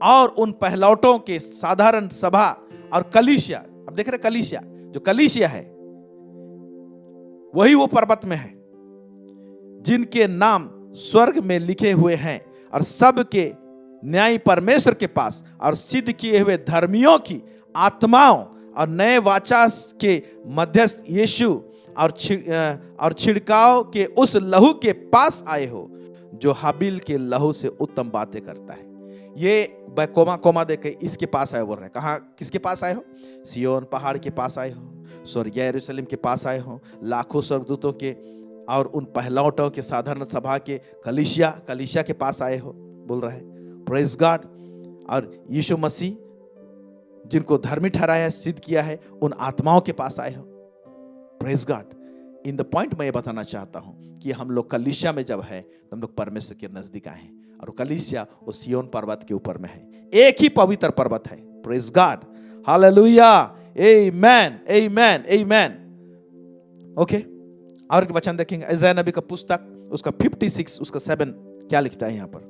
और उन पहलौटों के साधारण सभा और कलीसिया, अब देख रहे कलीसिया, जो कलीसिया है वही वो पर्वत में है जिनके नाम स्वर्ग में लिखे हुए हैं और सबके न्यायी परमेश्वर के पास और सिद्ध किए हुए धर्मियों की आत्माओं और नए वाचा के मध्यस्थ यीशु और छिड़काव के उस लहू के पास आए हो जो हाबिल के लहू से उत्तम बातें करता है। ये कोमा देके इसके पास आए बोल रहे हैं। कहाँ, किसके पास आए हो? सियोन पहाड़ के पास आए हो, स्वर्गीय यरूशलेम के पास आए हो, लाखों स्वर्गदूतों के और उन पहलौठों के साधारण सभा के कलीसिया के पास आए हो बोल रहा है। Praise God. और यीशु मसीह जिनको धर्मी ठहराया, सिद्ध किया है, उन आत्माओं के पास आए हो। Praise God. In the point मैं ये बताना चाहता हूं कि हम लोग कलीसिया में जब है तो हम लोग परमेश्वर के नजदीक आए हैं और कलीसिया वो सियोन पर्वत के ऊपर में है। एक ही पवित्र पर्वत है। प्रेज गॉड, हालेलुया, आमेन, आमेन, आमेन। ओके, और एक वचन देखेंगे यशायाह नबी का पुस्तक, उसका 56 उसका 7 क्या लिखता है यहाँ पर?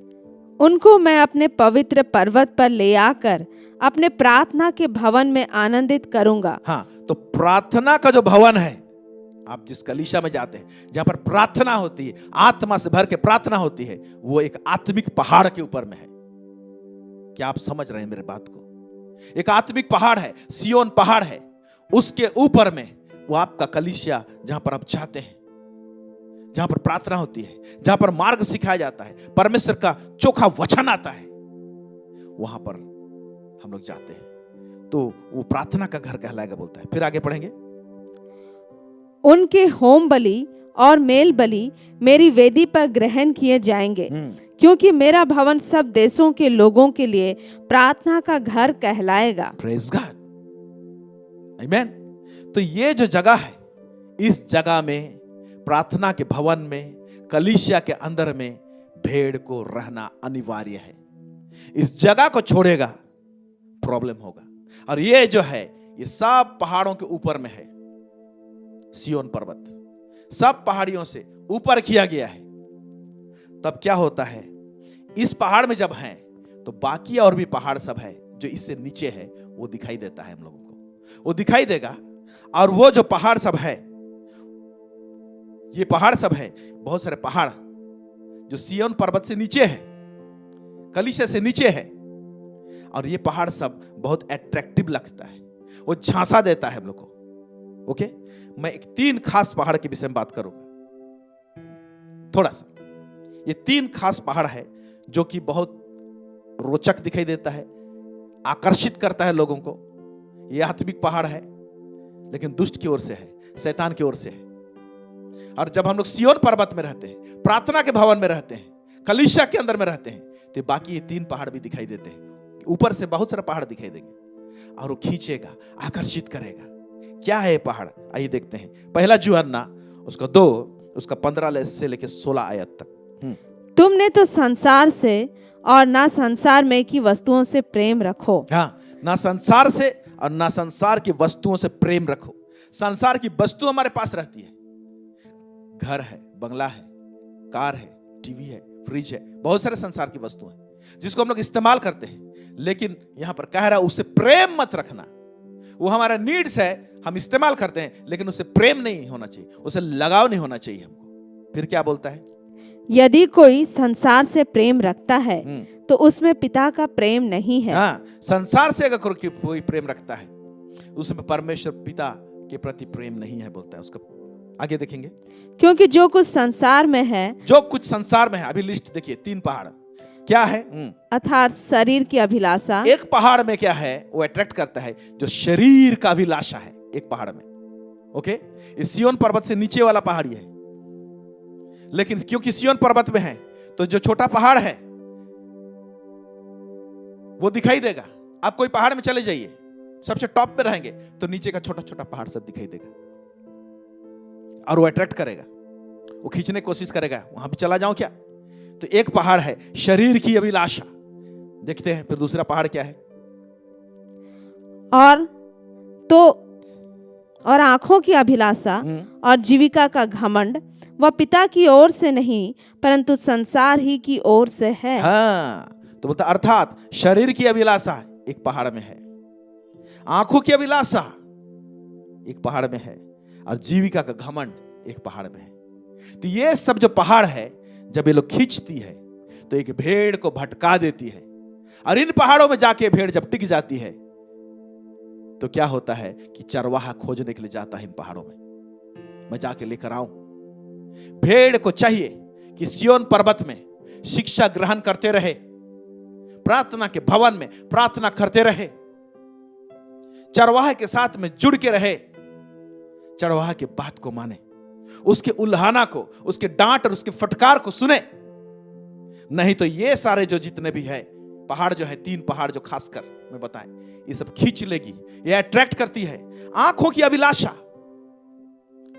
उनको मैं अपने पवित्र पर्वत पर ले आकर अपने प्रार्थना के भवन में आनंदित करूंगा। हाँ, तो प्रार्थना का जो भवन है, आप जिस कलीसिया में जाते हैं जहां पर प्रार्थना होती है, आत्मा से भर के प्रार्थना होती है, वो एक आत्मिक पहाड़ के ऊपर में है। क्या आप समझ रहे हैं मेरे बात को? एक आत्मिक पहाड़ है, सियोन पहाड़ है, उसके ऊपर में वो आपका कलीसिया जहां पर आप जाते हैं, जहां पर प्रार्थना होती है, जहां पर मार्ग सिखाया जाता है, परमेश्वर का चोखा वचन आता है, वहां पर हम लोग जाते हैं तो वो प्रार्थना का घर कहलाएगा बोलता है। फिर आगे पढ़ेंगे। उनके होम बलि और मेल बलि मेरी वेदी पर ग्रहण किए जाएंगे, क्योंकि मेरा भवन सब देशों के लोगों के लिए प्रार्थना का घर कहलाएगा। प्रेज गॉड, आमेन। तो ये जो जगह है, इस जगह में, प्रार्थना के भवन में, कलीसिया के अंदर में भेड़ को रहना अनिवार्य है। इस जगह को छोड़ेगा प्रॉब्लम होगा। और ये जो है, ये सब पहाड़ों के ऊपर में है। सियोन पर्वत सब पहाड़ियों से ऊपर किया गया है। तब क्या होता है, इस पहाड़ में जब हैं तो बाकी और भी पहाड़ सब है जो इससे नीचे है वो दिखाई देता है हम लोगों को, वो दिखाई देगा। और वो जो पहाड़ सब है, ये पहाड़ सब है, बहुत सारे पहाड़ जो सियोन पर्वत से नीचे है, कलीसिया से नीचे है, और ये पहाड़ सब बहुत अट्रैक्टिव लगता है, वो झांसा देता है हम लोग को। ओके, मैं एक 3 खास पहाड़ के विषय में बात करूंगा थोड़ा सा। ये 3 खास पहाड़ है जो कि बहुत रोचक दिखाई देता है, आकर्षित करता है लोगों को। ये आत्मिक पहाड़ है, लेकिन दुष्ट की ओर से है, शैतान की ओर से है। और जब हम लोग सियोन पर्वत में रहते हैं, प्रार्थना के भवन में रहते हैं, कलीसिया के अंदर में रहते हैं, तो बाकी ये 3 पहाड़ भी दिखाई देते हैं। ऊपर से बहुत सारे पहाड़ दिखाई देंगे और वो खींचेगा, आकर्षित करेगा। क्या है ये पहाड़? आइए देखते हैं। पहला यूहन्ना उसका 2 उसका 15 से लेकर 16 आयत तक। तुमने तो संसार से और ना संसार में की वस्तुओं से प्रेम रखो। हाँ, ना संसार से और ना संसार की वस्तुओं से प्रेम रखो। संसार की वस्तु हमारे पास रहती है, घर है, बंगला है, कार है, टीवी है, फ्रिज है, बहुत सारे संसार की वस्तु हैं जिसको हम लोग इस्तेमाल करते हैं। लेकिन यहां पर कह रहा है उससे प्रेम मत रखना। वो हमारा नीड्स है, हम इस्तेमाल करते हैं, लेकिन उससे प्रेम नहीं होना चाहिए, उससे लगाव नहीं होना चाहिए हमको। फिर क्या बोलता है? यदि कोई संसार से प्रेम रखता है तो उसमें पिता का प्रेम नहीं है। हाँ, संसार से अगर कोई प्रेम रखता है उसमें परमेश्वर पिता के प्रति प्रेम नहीं है बोलता है। उसका आगे देखेंगे। क्योंकि जो कुछ संसार में है, जो कुछ संसार में है, अभी लिस्ट देखिए, 3 पहाड़ क्या है? अर्थात शरीर की अभिलाषा। एक पहाड़ में क्या है, वो अट्रैक्ट करता है जो शरीर का अभिलाषा है, एक पहाड़ में। ओके, इस सियोन पर्वत से नीचे वाला पहाड़ी है, लेकिन क्योंकि सियोन पर्वत में है तो जो छोटा पहाड़ है वो दिखाई देगा। आप कोई पहाड़ में चले जाइए, सबसे टॉप पे रहेंगे तो नीचे का छोटा छोटा पहाड़ सब दिखाई देगा और वो अट्रैक्ट करेगा, वो खींचने की कोशिश करेगा, वहां भी चला जाऊं क्या? तो एक पहाड़ है शरीर की अभिलाषा। देखते हैं फिर दूसरा पहाड़ क्या है। और आंखों की अभिलाषा और जीविका का घमंड वह पिता की ओर से नहीं परंतु संसार ही की ओर से है। हाँ, तो बोलता अर्थात शरीर की अभिलाषा एक पहाड़ में है, आंखों की अभिलाषा एक पहाड़ में है और जीविका का घमंड एक पहाड़ में है। तो ये सब जो पहाड़ है जब ये लोग खींचती है तो एक भेड़ को भटका देती है, और इन पहाड़ों में जाके भेड़ जब टिक जाती है तो क्या होता है कि चरवाहा खोजने के लिए जाता है इन पहाड़ों में, मैं जाके लेकर आऊं। भेड़ को चाहिए कि सिय्योन पर्वत में शिक्षा ग्रहण करते रहे, प्रार्थना के भवन में प्रार्थना करते रहे, चरवाहे के साथ में जुड़ के रहे, चरवाहा की बात को माने, उसके उल्हाना को, उसके डांट और उसके फटकार को सुने। नहीं तो ये सारे जो जितने भी है पहाड़ जो है, 3 पहाड़ जो खासकर मैं बताएं, ये सब खींच लेगी, ये अट्रैक्ट करती है। आंखों की अभिलाषा,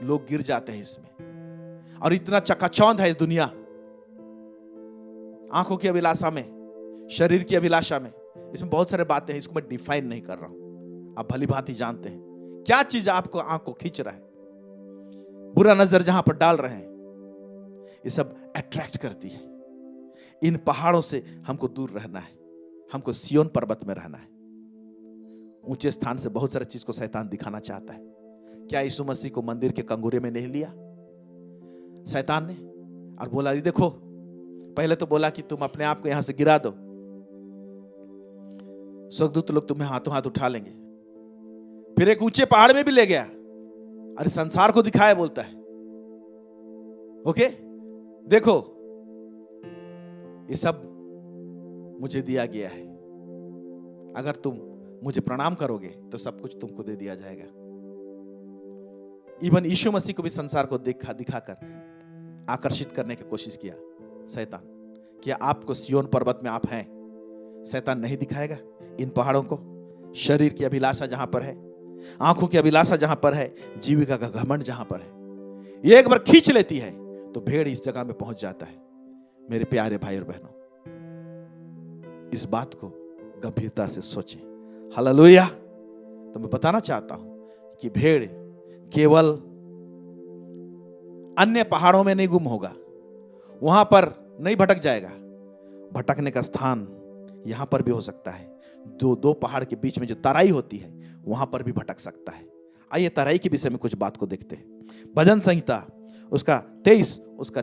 लोग गिर जाते हैं इसमें, और इतना चकाचौंध है दुनिया आंखों की अभिलाषा में, शरीर की अभिलाषा में। इसमें बहुत सारे बातें हैं, इसको मैं डिफाइन नहीं कर रहा हूं, आप भली भांति जानते हैं क्या चीज आपको आंख को खींच रहा है, बुरा नजर जहां पर डाल रहे हैं, ये सब अट्रैक्ट करती है। इन पहाड़ों से हमको दूर रहना है, हमको सिय्योन पर्वत में रहना है। ऊंचे स्थान से बहुत सारी चीज को शैतान दिखाना चाहता है। क्या यीशु मसीह को मंदिर के कंगूरे में नहीं लिया शैतान ने और बोला, ये देखो, पहले तो बोला कि तुम अपने आप को यहां से गिरा दो, स्वर्गदूत लोग तुम्हें हाथों हाथ उठा लेंगे। फिर एक ऊंचे पहाड़ में भी ले गया, अरे संसार को दिखाया, बोलता है ओके देखो ये सब मुझे दिया गया है, अगर तुम मुझे प्रणाम करोगे तो सब कुछ तुमको दे दिया जाएगा। इवन यीशु मसीह को भी संसार को दिखाकर आकर्षित करने की कोशिश किया शैतान। क्या आपको सिय्योन पर्वत में आप हैं, शैतान नहीं दिखाएगा इन पहाड़ों को? शरीर की अभिलाषा जहां पर है, आंखों की अभिलाषा जहां पर है, जीविका का घमंड जहां पर है, ये एक बार खींच लेती है तो भेड़ इस जगह में पहुंच जाता है। मेरे प्यारे भाई और बहनों, इस बात को गंभीरता से सोचें। हालेलुया। तो मैं बताना चाहता हूं कि भेड़ केवल अन्य पहाड़ों में नहीं गुम होगा, वहां पर नहीं भटक जाएगा। भटकने का स्थान यहां पर भी हो सकता है। दो पहाड़ के बीच में जो तराई होती है वहां पर भी भटक सकता है। आइए तराई के विषय में कुछ बात को देखते हैं। भजन संहिता उसका 23 उसका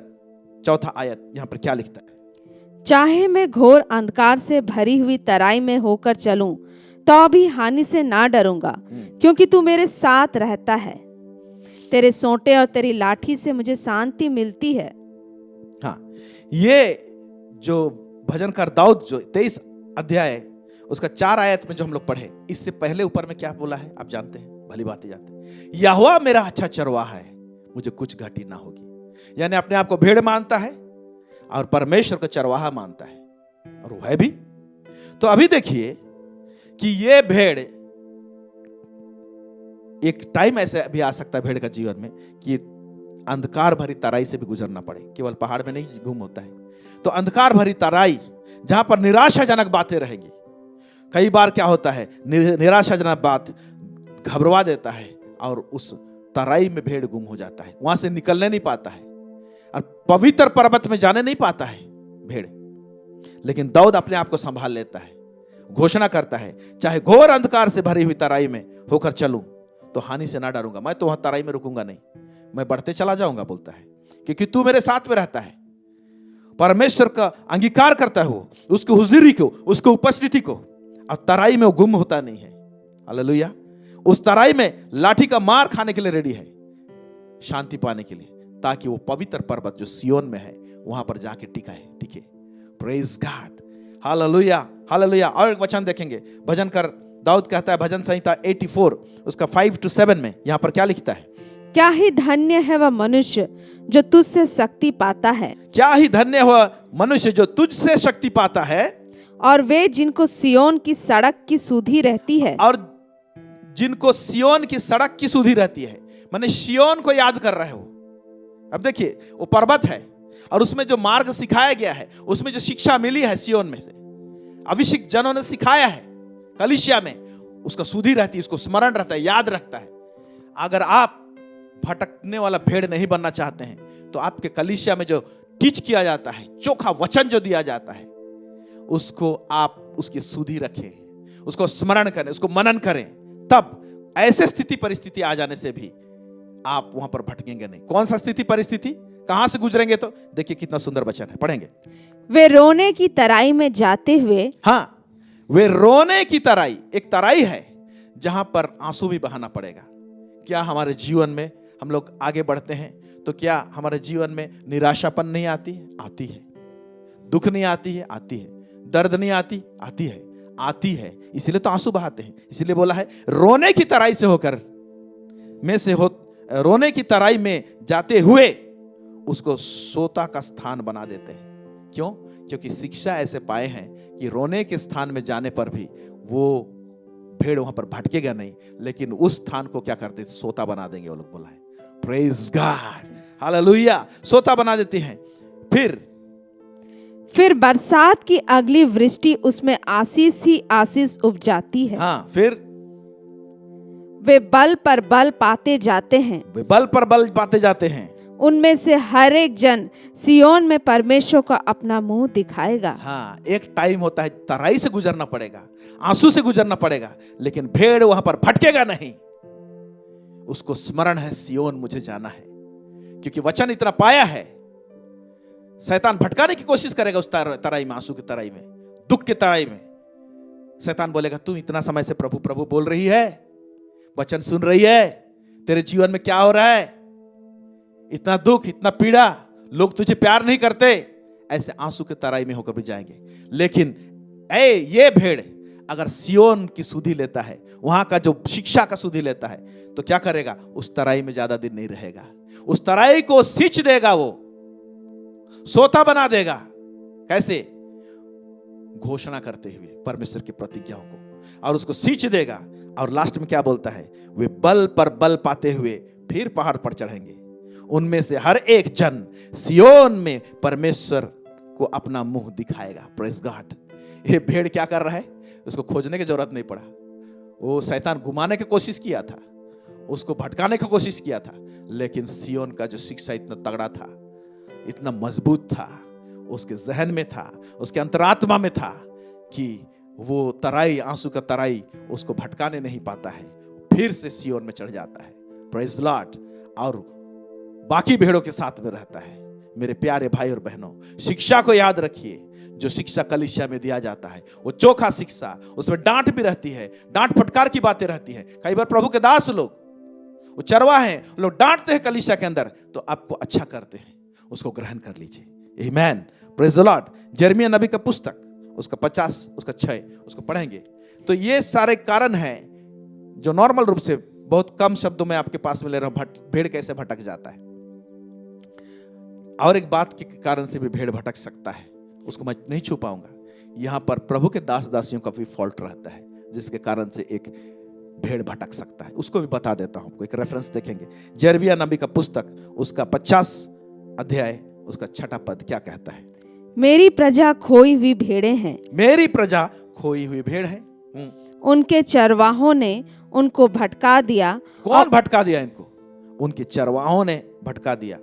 4 आयत यहां पर क्या लिखता है? चाहे मैं घोर अंधकार से भरी हुई तराई में होकर चलूं तो भी हानि से ना डरूंगा, क्योंकि तू मेरे साथ रहता है। तेरे सोंटे और तेरी लाठी से मुझे शांति मिलती है। हाँ, ये जो भजनकार दाऊद जो 23 अध्याय उसका 4 आयत में जो हम लोग पढ़े, इससे पहले ऊपर में क्या बोला है आप जानते हैं, भली बात जानते हैं। यहोवा मेरा अच्छा चरवाहा है, मुझे कुछ घटी ना होगी। यानी अपने आप को भेड़ मानता है और परमेश्वर को चरवाहा मानता है, और वो है भी। तो अभी देखिए कि ये भेड़, एक टाइम ऐसे भी आ सकता है भेड़ का जीवन में कि अंधकार भरी तराई से भी गुजरना पड़े, केवल पहाड़ में नहीं गुम होता है। तो अंधकार भरी तराई जहां पर निराशाजनक बातें रहेंगी। कई बार क्या होता है, निराशाजनक बात घबरा देता है और उस तराई में भेड़ गुम हो जाता है, वहां से निकलने नहीं पाता है और पवित्र पर्वत में जाने नहीं पाता है भेड़। लेकिन दाऊद अपने आप को संभाल लेता है, घोषणा करता है, चाहे घोर अंधकार से भरी हुई तराई में होकर चलूं तो हानि से ना डरूंगा। मैं तो वहां तराई में रुकूंगा नहीं, मैं बढ़ते चला जाऊंगा, बोलता है, क्योंकि तू मेरे साथ में रहता है। परमेश्वर का अंगीकार करता है, उसकी हुजूरी को, उसकी उपस्थिति को, और तराई में वो गुम होता नहीं है। हालेलुया। उस तराई में लाठी का मार खाने के लिए रेडी है, शांति पाने के लिए, ताकि वो पवित्र पर्वत जो सिय्योन में है वहां पर जाके टिके। Praise God. Hallelujah, hallelujah. और एक वचन देखेंगे, भजन कर दाऊद कहता है, भजन संहिता 84 उसका 5 to 7 में यहां पर क्या लिखता है? क्या ही धन्य है वह मनुष्य जो तुझसे शक्ति पाता है। क्या ही धन्य हुआ मनुष्य जो तुझसे शक्ति पाता है। और वे जिनको सिय्योन की सड़क की सुधि रहती है। और जिनको सिय्योन की सड़क की सुधि रहती है, माने सिय्योन को याद कर रहे हो। अब देखिए, वो पर्वत है और उसमें जो मार्ग सिखाया गया है, उसमें जो शिक्षा मिली है सिय्योन में से, अभिषिक्त जनों ने सिखाया है कलीसिया में, उसका सुधि रहती है, उसको स्मरण रहता है, याद रखता है। अगर आप भटकने वाला भेड़ नहीं बनना चाहते हैं तो आपके कलीसिया में जो टीच किया जाता है, चोखा वचन जो दिया जाता है, उसको आप उसकी सुधि रखें, उसको स्मरण करें, उसको मनन करें, तब ऐसे स्थिति परिस्थिति आ जाने से भी आप वहां पर भटकेंगे नहीं। कौन सा स्थिति परिस्थिति, कहां से गुजरेंगे? तो देखिए कितना सुंदर वचन है, पढ़ेंगे। वे रोने की तराई में जाते हुए, हाँ, वे रोने की तराई, एक तराई है जहां पर आंसू भी बहाना पड़ेगा। क्या हमारे जीवन में हम लोग आगे बढ़ते हैं तो क्या हमारे जीवन में निराशापन नहीं आती है? आती है। दुख नहीं आती है? आती है। दर्द नहीं आती? आती है, आती है। इसीलिए तो आंसू बहाते हैं। इसीलिए बोला है रोने की तराई से होकर में से हो, रोने की तराई में जाते हुए उसको सोता का स्थान बना देते हैं। क्यों? क्योंकि शिक्षा ऐसे पाए हैं कि रोने के स्थान में जाने पर भी वो भेड़ वहां पर भटकेगा नहीं, लेकिन उस स्थान को क्या करते? सोता बना देंगे वो लोग। बोला है प्रेज गॉड, हालेलुया। सोता बना देते हैं। फिर बरसात की अगली वृष्टि उसमें आशीष ही आशीष उपजाती है। हाँ, फिर वे बल पर बल पाते जाते हैं। वे बल पर बल पाते जाते हैं। उनमें से हर एक जन सियोन में परमेश्वर का अपना मुंह दिखाएगा। हाँ, एक टाइम होता है तराई से गुजरना पड़ेगा, आंसू से गुजरना पड़ेगा, लेकिन भेड़ वहां पर भटकेगा नहीं। उसको स्मरण है सियोन मुझे जाना है, क्योंकि वचन इतना पाया है। शैतान भटकाने की कोशिश करेगा उस तराई में, आंसू की तराई में, दुख की तराई में। शैतान बोलेगा तू इतना समय से प्रभु प्रभु बोल रही है, वचन सुन रही है, तेरे जीवन में क्या हो रहा है? इतना दुख, इतना पीड़ा, लोग तुझे प्यार नहीं करते। ऐसे आंसू के तराई में होकर भी जाएंगे। लेकिन ये भेड़ अगर सियोन की सुधि लेता है, वहां का जो शिक्षा का सुधि लेता है, तो क्या करेगा? उस तराई में ज्यादा दिन नहीं रहेगा। उस तराई को सींच देगा, वो सोता बना देगा। कैसे? घोषणा करते हुए परमेश्वर की प्रतिज्ञाओं को, और उसको सींच देगा। और लास्ट में क्या बोलता है? वे बल पर बल पाते हुए फिर पहाड़ पर चढ़ेंगे। उनमें से हर एक जन सियोन में परमेश्वर को अपना मुंह दिखाएगा। Praise God. ये भेड़ क्या कर रहा है? उसको खोजने की जरूरत नहीं पड़ा। वो शैतान घुमाने की कोशिश किया था, उसको भटकाने की कोशिश किया था, लेकिन सियोन का जो शिक्षा इतना तगड़ा था, इतना मजबूत था, उसके जहन में था, उसके अंतरात्मा में था कि वो तराई, आंसू का तराई उसको भटकाने नहीं पाता है। फिर से सियोन में चढ़ जाता है। Praise Lord. और बाकी भेड़ों के साथ में रहता है। मेरे प्यारे भाई और बहनों, शिक्षा को याद रखिए। जो शिक्षा कलीसिया में दिया जाता है वो चोखा शिक्षा, उसमें डांट भी रहती है, डांट फटकार की बातें रहती हैं। कई बार प्रभु के दास लोग, वो चरवाहे हैं, लोग डांटते हैं कलीसिया के अंदर, तो आपको अच्छा करते हैं, उसको ग्रहण कर लीजिए। आमेन, प्रेज द लॉर्ड। यिर्मयाह नबी का पुस्तक, उसका 50, उसका 6, उसको पढ़ेंगे तो ये सारे कारण हैं जो नॉर्मल रूप से बहुत कम शब्दों में आपके पास में ले रहा हूं। भेड़ कैसे भटक जाता है, और एक बात के कारण से भी भेड़ भटक सकता है, उसको मैं नहीं छुपाऊंगा। यहां पर प्रभु के दास दासियों का भी फॉल्ट रहता है, जिसके कारण से एक भेड़ भटक सकता है। उसको भी बता देता हूं, आपको एक रेफरेंस देखेंगे। यिर्मयाह नबी का पुस्तक, उसका 50 अध्याय, उसका 6 पद क्या कहता है? मेरी प्रजा खोई हुई भेड़ें हैं। मेरी प्रजा खोई हुई भेड़ है। उनके चरवाहों ने उनको भटका दिया। कौन भटका दिया इनको? उनके चरवाहों ने भटका दिया।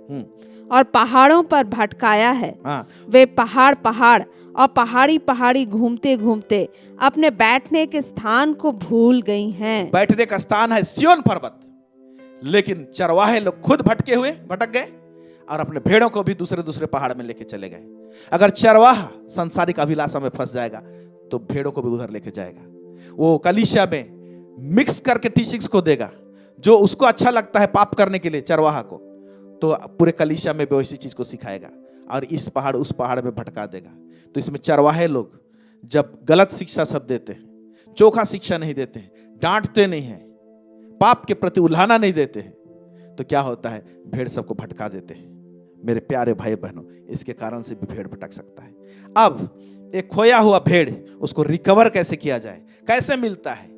और पहाड़ों पर भटकाया है। हाँ। वे पहाड़ पहाड़ और पहाड़ी पहाड़ी घूमते घूमते अपने बैठने के स्थान को भूल गई हैं। बैठने का स्थान है सिय्योन पर्वत, लेकिन चरवाहे लोग खुद भटक गए और अपने भेड़ों को भी दूसरे दूसरे पहाड़ में लेके चले गए। अगर चरवाहा सांसारिक अभिलाषा में फंस जाएगा तो भेड़ों को भी उधर लेके जाएगा। वो कलीसिया में मिक्स करके टीचिंग्स को देगा, जो उसको अच्छा लगता है पाप करने के लिए चरवाहा को, तो पूरे कलीसिया में वैसी चीज को सिखाएगा और इस पहाड़ उस पहाड़ में भटका देगा। तो इसमें चरवाहे लोग जब गलत शिक्षा सब देते हैं, चोखा शिक्षा नहीं देते हैं, डांटते नहीं हैं, पाप के प्रति उल्हाना नहीं देते हैं, तो क्या होता है? भेड़ सबको भटका देते हैं। मेरे प्यारे भाई बहनों, इसके कारण से भी भेड़ भटक सकता है। अब एक खोया हुआ भेड़, उसको रिकवर कैसे किया जाए, कैसे मिलता है,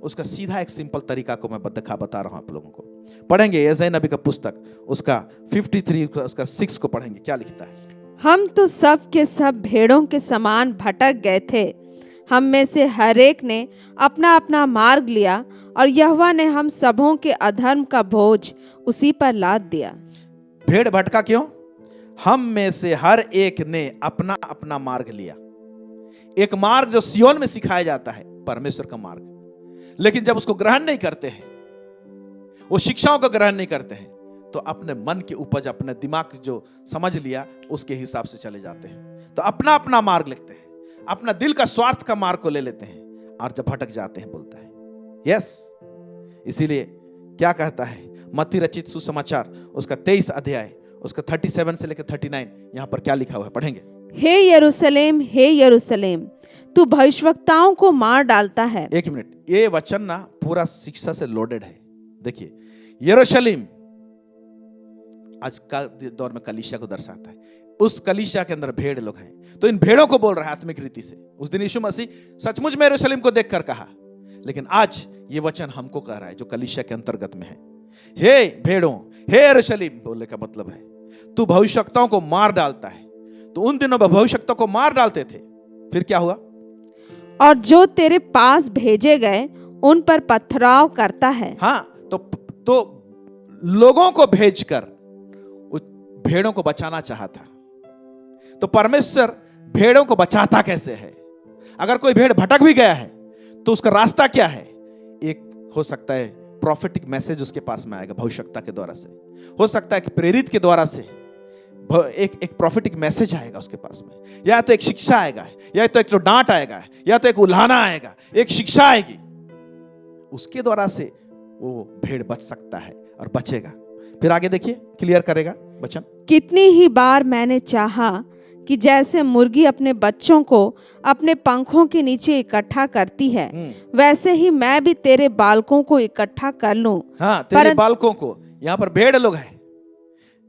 उसका सीधा एक सिंपल तरीका को मैं बता रहा हूं आप लोगों को। पढ़ेंगे यशायाह नबी का पुस्तक, उसका 53, उसका 6 को पढ़ेंगे। क्या लिखता है? हम तो सब के सब भेड़ों के समान भटक गए थे, हम में से हर एक ने अपना अपना मार्ग लिया और यहोवा ने हम सबों के अधर्म का बोझ उसी पर लाद दिया। भेड़ भटका क्यों? हम में से हर एक ने अपना अपना मार्ग लिया। एक मार्ग जो सिय्योन में सिखाया जाता है, परमेश्वर का मार्ग। लेकिन जब उसको ग्रहण नहीं करते हैं, वो शिक्षाओं को ग्रहण नहीं करते हैं, तो अपने मन की उपज, अपने दिमाग जो समझ लिया उसके हिसाब से चले जाते हैं। तो अपना अपना मार्ग लेते हैं, अपना दिल का स्वार्थ का मार्ग को ले लेते हैं, और जब भटक जाते हैं बोलता है यस। इसीलिए क्या कहता है मत्ती रचित सुसमाचार उसका 23 अध्याय उसका 37 से लेकर 39, यहां पर क्या लिखा हुआ है, पढ़ेंगे। हे यरूशलेम, तू भविष्यवक्ताओं को मार डालता है। एक मिनट, ये वचन ना पूरा शिक्षा से लोडेड है। देखिए, यरूशलेम आज का दौर में कलीसिया को दर्शाता है। उस कलीसिया के अंदर भेड़ लोग हैं, तो इन भेड़ों को बोल रहा है आत्मिक रीति से। उस दिन यीशु मसीह सचमुच में यरूशलेम को देखकर कहा, लेकिन आज ये वचन हमको कह रहा है जो कलीसिया के अंतर्गत में है। हे भेड़ों, हे यरूशलेम बोलने का मतलब है तू भविष्यवक्ताओं को मार डालता है। तो उन दिनों में भविष्यवक्ताओं को मार डालते थे, फिर क्या हुआ? और जो तेरे पास भेजे गए उन पर पथराव करता है। हाँ, तो लोगों को भेजकर भेड़ों को बचाना चाहा था। तो परमेश्वर भेड़ों को बचाता कैसे है? अगर कोई भेड़ भटक भी गया है तो उसका रास्ता क्या है? एक हो सकता है प्रॉफिटिक मैसेज उसके पास में आएगा, भविष्यवक्ता के द्वारा से। हो सकता है कि प्रेरित के द्वारा से एक प्रॉफिटिक मैसेज आएगा उसके पास में, या तो एक शिक्षा आएगा, या तो एक डांट आएगा, या तो एक उल्हाना आएगा, एक शिक्षा आएगी। उसके द्वारा से वो भेड़ बच सकता है और बचेगा। फिर आगे देखिए, क्लियर करेगा वचन। कितनी ही बार मैंने चाहा कि जैसे मुर्गी अपने बच्चों को अपने पंखों के नीचे इकट्ठा करती है, वैसे ही मैं भी तेरे बालकों को इकट्ठा कर लूं। हाँ, तेरे बालकों को, यहाँ पर भेड़ लोग हैं,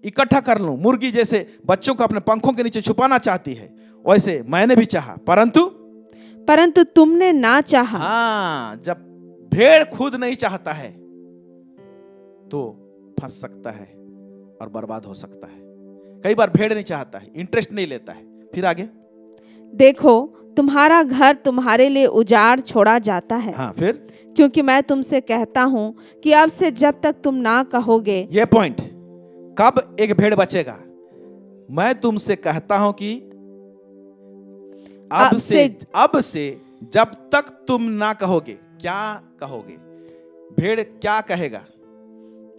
इकट्ठा कर लूं। मुर्गी जैसे बच्चों को अपने पंखों के नीचे छुपाना चाहती है, वैसे मैंने भी चाहा, परंतु तुमने ना चाहा। हाँ, जब भेड़ खुद नहीं चाहता है तो फंस सकता है और बर्बाद हो सकता है। कई बार भेड़ नहीं चाहता है, इंटरेस्ट नहीं लेता है। फिर आगे देखो, तुम्हारा घर तुम्हारे लिए उजाड़ छोड़ा जाता है। हाँ, फिर क्योंकि मैं तुमसे कहता हूं कि अब से जब तक तुम ना कहोगे। ये पॉइंट, कब एक भेड़ बचेगा? मैं तुमसे कहता हूं कि अब से जब तक तुम ना कहोगे। क्या कहोगे? भेड़ क्या कहेगा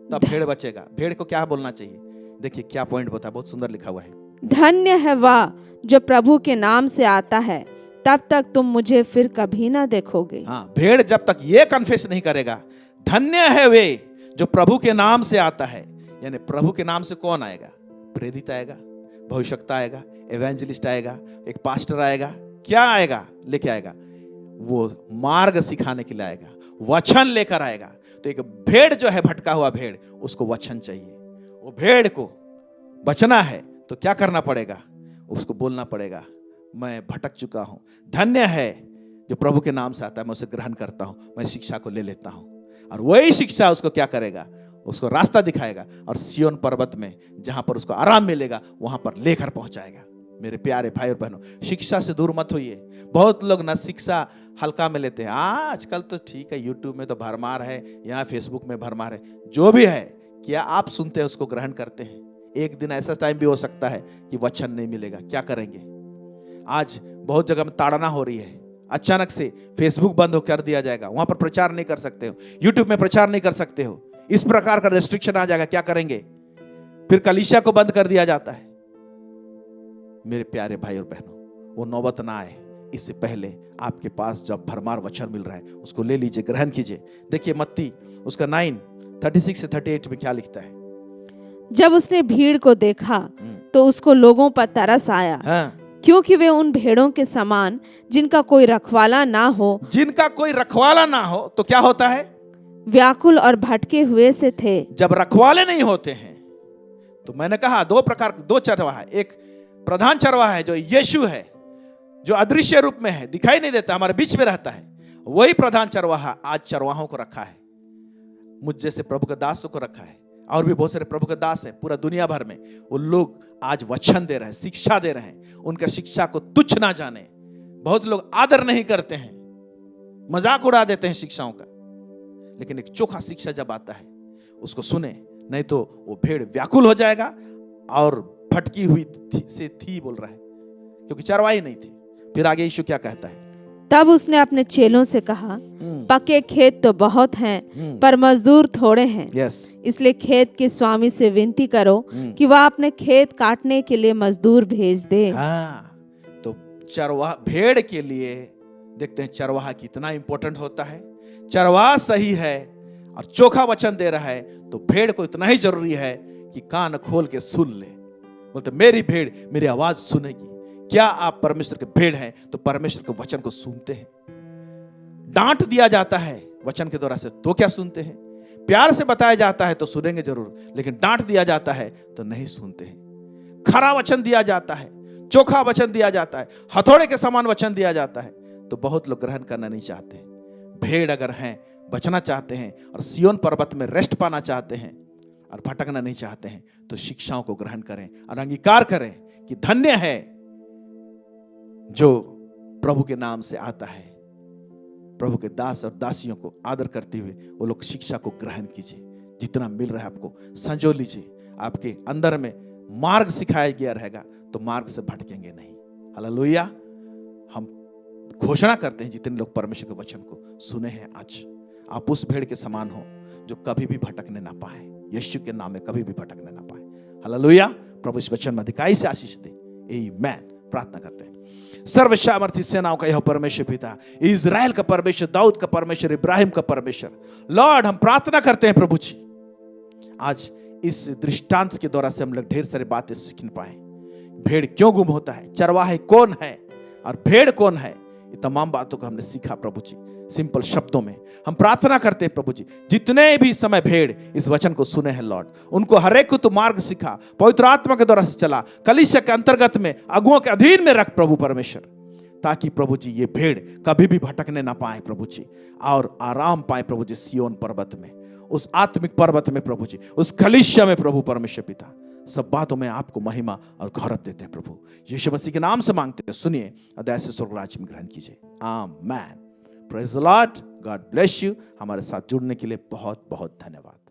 तब भेड़ बचेगा। भेड़ को क्या बोलना चाहिए? देखिए क्या पॉइंट बता, बहुत सुंदर लिखा हुआ है। धन्य है वह जो प्रभु के नाम से आता है, तब तक तुम मुझे फिर कभी ना देखोगे। हाँ, भेड़ जब तक ये कन्फेस नहीं करेगा, धन्य है वे जो प्रभु के नाम से आता है। यानी प्रभु के नाम से कौन आएगा? प्रेरित आएगा, भविष्यवक्ता आएगा, एवेंजलिस्ट आएगा, एक पास्टर आएगा। क्या आएगा? लेके आएगा, वो मार्ग सिखाने के लिए आएगा, वचन लेकर आएगा। तो एक भेड़ जो है, भटका हुआ भेड़, उसको वचन चाहिए। वो भेड़ को बचना है तो क्या करना पड़ेगा? उसको बोलना पड़ेगा, मैं भटक चुका हूं, धन्य है जो प्रभु के नाम से आता है, मैं उसे ग्रहण करता हूं, मैं शिक्षा को ले लेता हूं। और वही शिक्षा उसको क्या करेगा? उसको रास्ता दिखाएगा, और सिय्योन पर्वत में जहां पर उसको आराम मिलेगा वहां पर लेकर पहुंचाएगा। मेरे प्यारे भाई और बहनों, शिक्षा से दूर मत होइए। बहुत लोग ना शिक्षा हल्का में लेते हैं। आजकल तो ठीक है, यूट्यूब में तो भरमार है, यहाँ फेसबुक में भरमार है, जो भी है, क्या आप सुनते हैं उसको ग्रहण करते हैं? एक दिन ऐसा टाइम भी हो सकता है कि वचन नहीं मिलेगा, क्या करेंगे? आज बहुत जगह में ताड़ना हो रही है, अचानक से फेसबुक बंद कर दिया जाएगा, वहां पर प्रचार नहीं कर सकते हो, यूट्यूब में प्रचार नहीं कर सकते हो, इस प्रकार का रेस्ट्रिक्शन आ जाएगा, क्या करेंगे? फिर कलीसिया को बंद कर दिया जाता है। मेरे प्यारे भाई और बहनों, वो नौबत ना आए, इससे पहले आपके पास जब भरमार वचन मिल रहा है उसको ले लीजिए, ग्रहण कीजिए। देखिए मत्ती उसका 9:36 से 38 में क्या लिखता है। जब उसने भीड़ को देखा तो उसको लोगों पर तरस आया। हाँ। क्योंकि वे उन भेड़ों के समान जिनका कोई रखवाला ना हो, तो क्या होता है? व्याकुल और भटके हुए से थे। जब रखवाले नहीं होते हैं तो मैंने कहा दो चरवाहा है। एक प्रधान चरवाहा है जो यीशु है, जो अदृश्य रूप में है, दिखाई नहीं देता, हमारे बीच में रहता है। वही प्रधान चरवाहा आज चरवाहों को रखा है, मुझ जैसे प्रभु के दासों को रखा है, और भी बहुत सारे प्रभु के दास हैं पूरा दुनिया भर में। वो लोग आज वचन दे रहे हैं, शिक्षा दे रहे हैं। उनका शिक्षा को तुच्छ ना जाने। बहुत लोग आदर नहीं करते हैं, मजाक उड़ा देते हैं शिक्षाओं का, लेकिन एक चोखा शिक्षा जब आता है उसको सुने, नहीं तो वो भेड़ व्याकुल हो जाएगा और भटकी हुई थी बोल रहा है, क्योंकि चरवाही नहीं थी। फिर आगे यीशु क्या कहता है? तब उसने अपने चेलों से कहा, पके खेत तो बहुत हैं, पर मजदूर थोड़े हैं। यस, इसलिए खेत के स्वामी से विनती करो कि वह अपने खेत काटने के लिए मजदूर भेज दे। हाँ, तो चरवाहा, भेड़ के लिए देखते हैं चरवाहा कितना इंपॉर्टेंट होता है। चरवाहा सही है और चोखा वचन दे रहा है, तो भेड़ को इतना ही जरूरी है कि कान खोल के सुन ले। बोलते मेरी भेड़ मेरी आवाज सुनेगी। क्या आप परमेश्वर के भेड़ हैं तो परमेश्वर के वचन को सुनते हैं? डांट दिया जाता है वचन के द्वारा से तो क्या सुनते हैं? प्यार से बताया जाता है तो सुनेंगे जरूर, लेकिन डांट दिया जाता है तो नहीं सुनते हैं। खरा वचन दिया जाता है, चोखा वचन दिया जाता है, हथौड़े के समान वचन दिया जाता है, तो बहुत लोग ग्रहण करना नहीं चाहते। भेड़ अगर हैं, बचना चाहते हैं और सियोन पर्वत में रेस्ट पाना चाहते हैं और भटकना नहीं चाहते हैं, तो शिक्षाओं को ग्रहण करें और अंगीकार करें कि धन्य है जो प्रभु के नाम से आता है। प्रभु के दास और दासियों को आदर करते हुए वो लोग शिक्षा को ग्रहण कीजिए। जितना मिल रहा है आपको संजो लीजिए। आपके अंदर में मार्ग सिखाया गया रहेगा तो मार्ग से भटकेंगे नहीं। हालेलुया। हम घोषणा करते हैं जितने लोग परमेश्वर के वचन को सुने हैं आज, आप उस भेड़ के समान हो जो कभी भी भटकने ना पाए, यीशु के नाम में कभी भी भटकने ना पाए। हालेलुया। प्रभु इस वचन में अधिकाई से आशीष दे। आमीन। प्रार्थना करते हैं। सर्वसामर्थी सेनाओं का यह परमेश्वर पिता, इज़राइल का परमेश्वर, दाऊद का परमेश्वर, इब्राहिम का परमेश्वर, लॉर्ड हम प्रार्थना करते हैं प्रभु जी, आज इस दृष्टांत के द्वारा से हम लोग ढेर सारी बातें सीख पाए। भेड़ क्यों गुम होता है, चरवाहे कौन है और भेड़ कौन है, ये तमाम बातों को हमने सीखा प्रभु जी सिंपल शब्दों में। हम प्रार्थना करते हैं प्रभु जी, जितने भी समय भेड़ इस वचन को सुने हैं लॉर्ड, उनको हर एक को तो मार्ग सिखा, पवित्र आत्मा के द्वारा से चला, कलीसिया के अंतर्गत में अगुओं के अधीन में रख प्रभु परमेश्वर, ताकि प्रभु जी ये भेड़ कभी भी भटकने ना पाए प्रभु जी, और आराम पाए प्रभु जी सियोन पर्वत में, उस आत्मिक पर्वत में प्रभु जी, उस कलीसिया में प्रभु परमेश्वर पिता। सब बातों में आपको महिमा और गौरव देते हैं प्रभु, यीशु मसीह के नाम से मांगते हैं, सुनिए अदय से स्वर्ग राज्य में ग्रहण कीजिए। आमीन। Praise the Lord. God bless you. हमारे साथ जुड़ने के लिए बहुत बहुत धन्यवाद।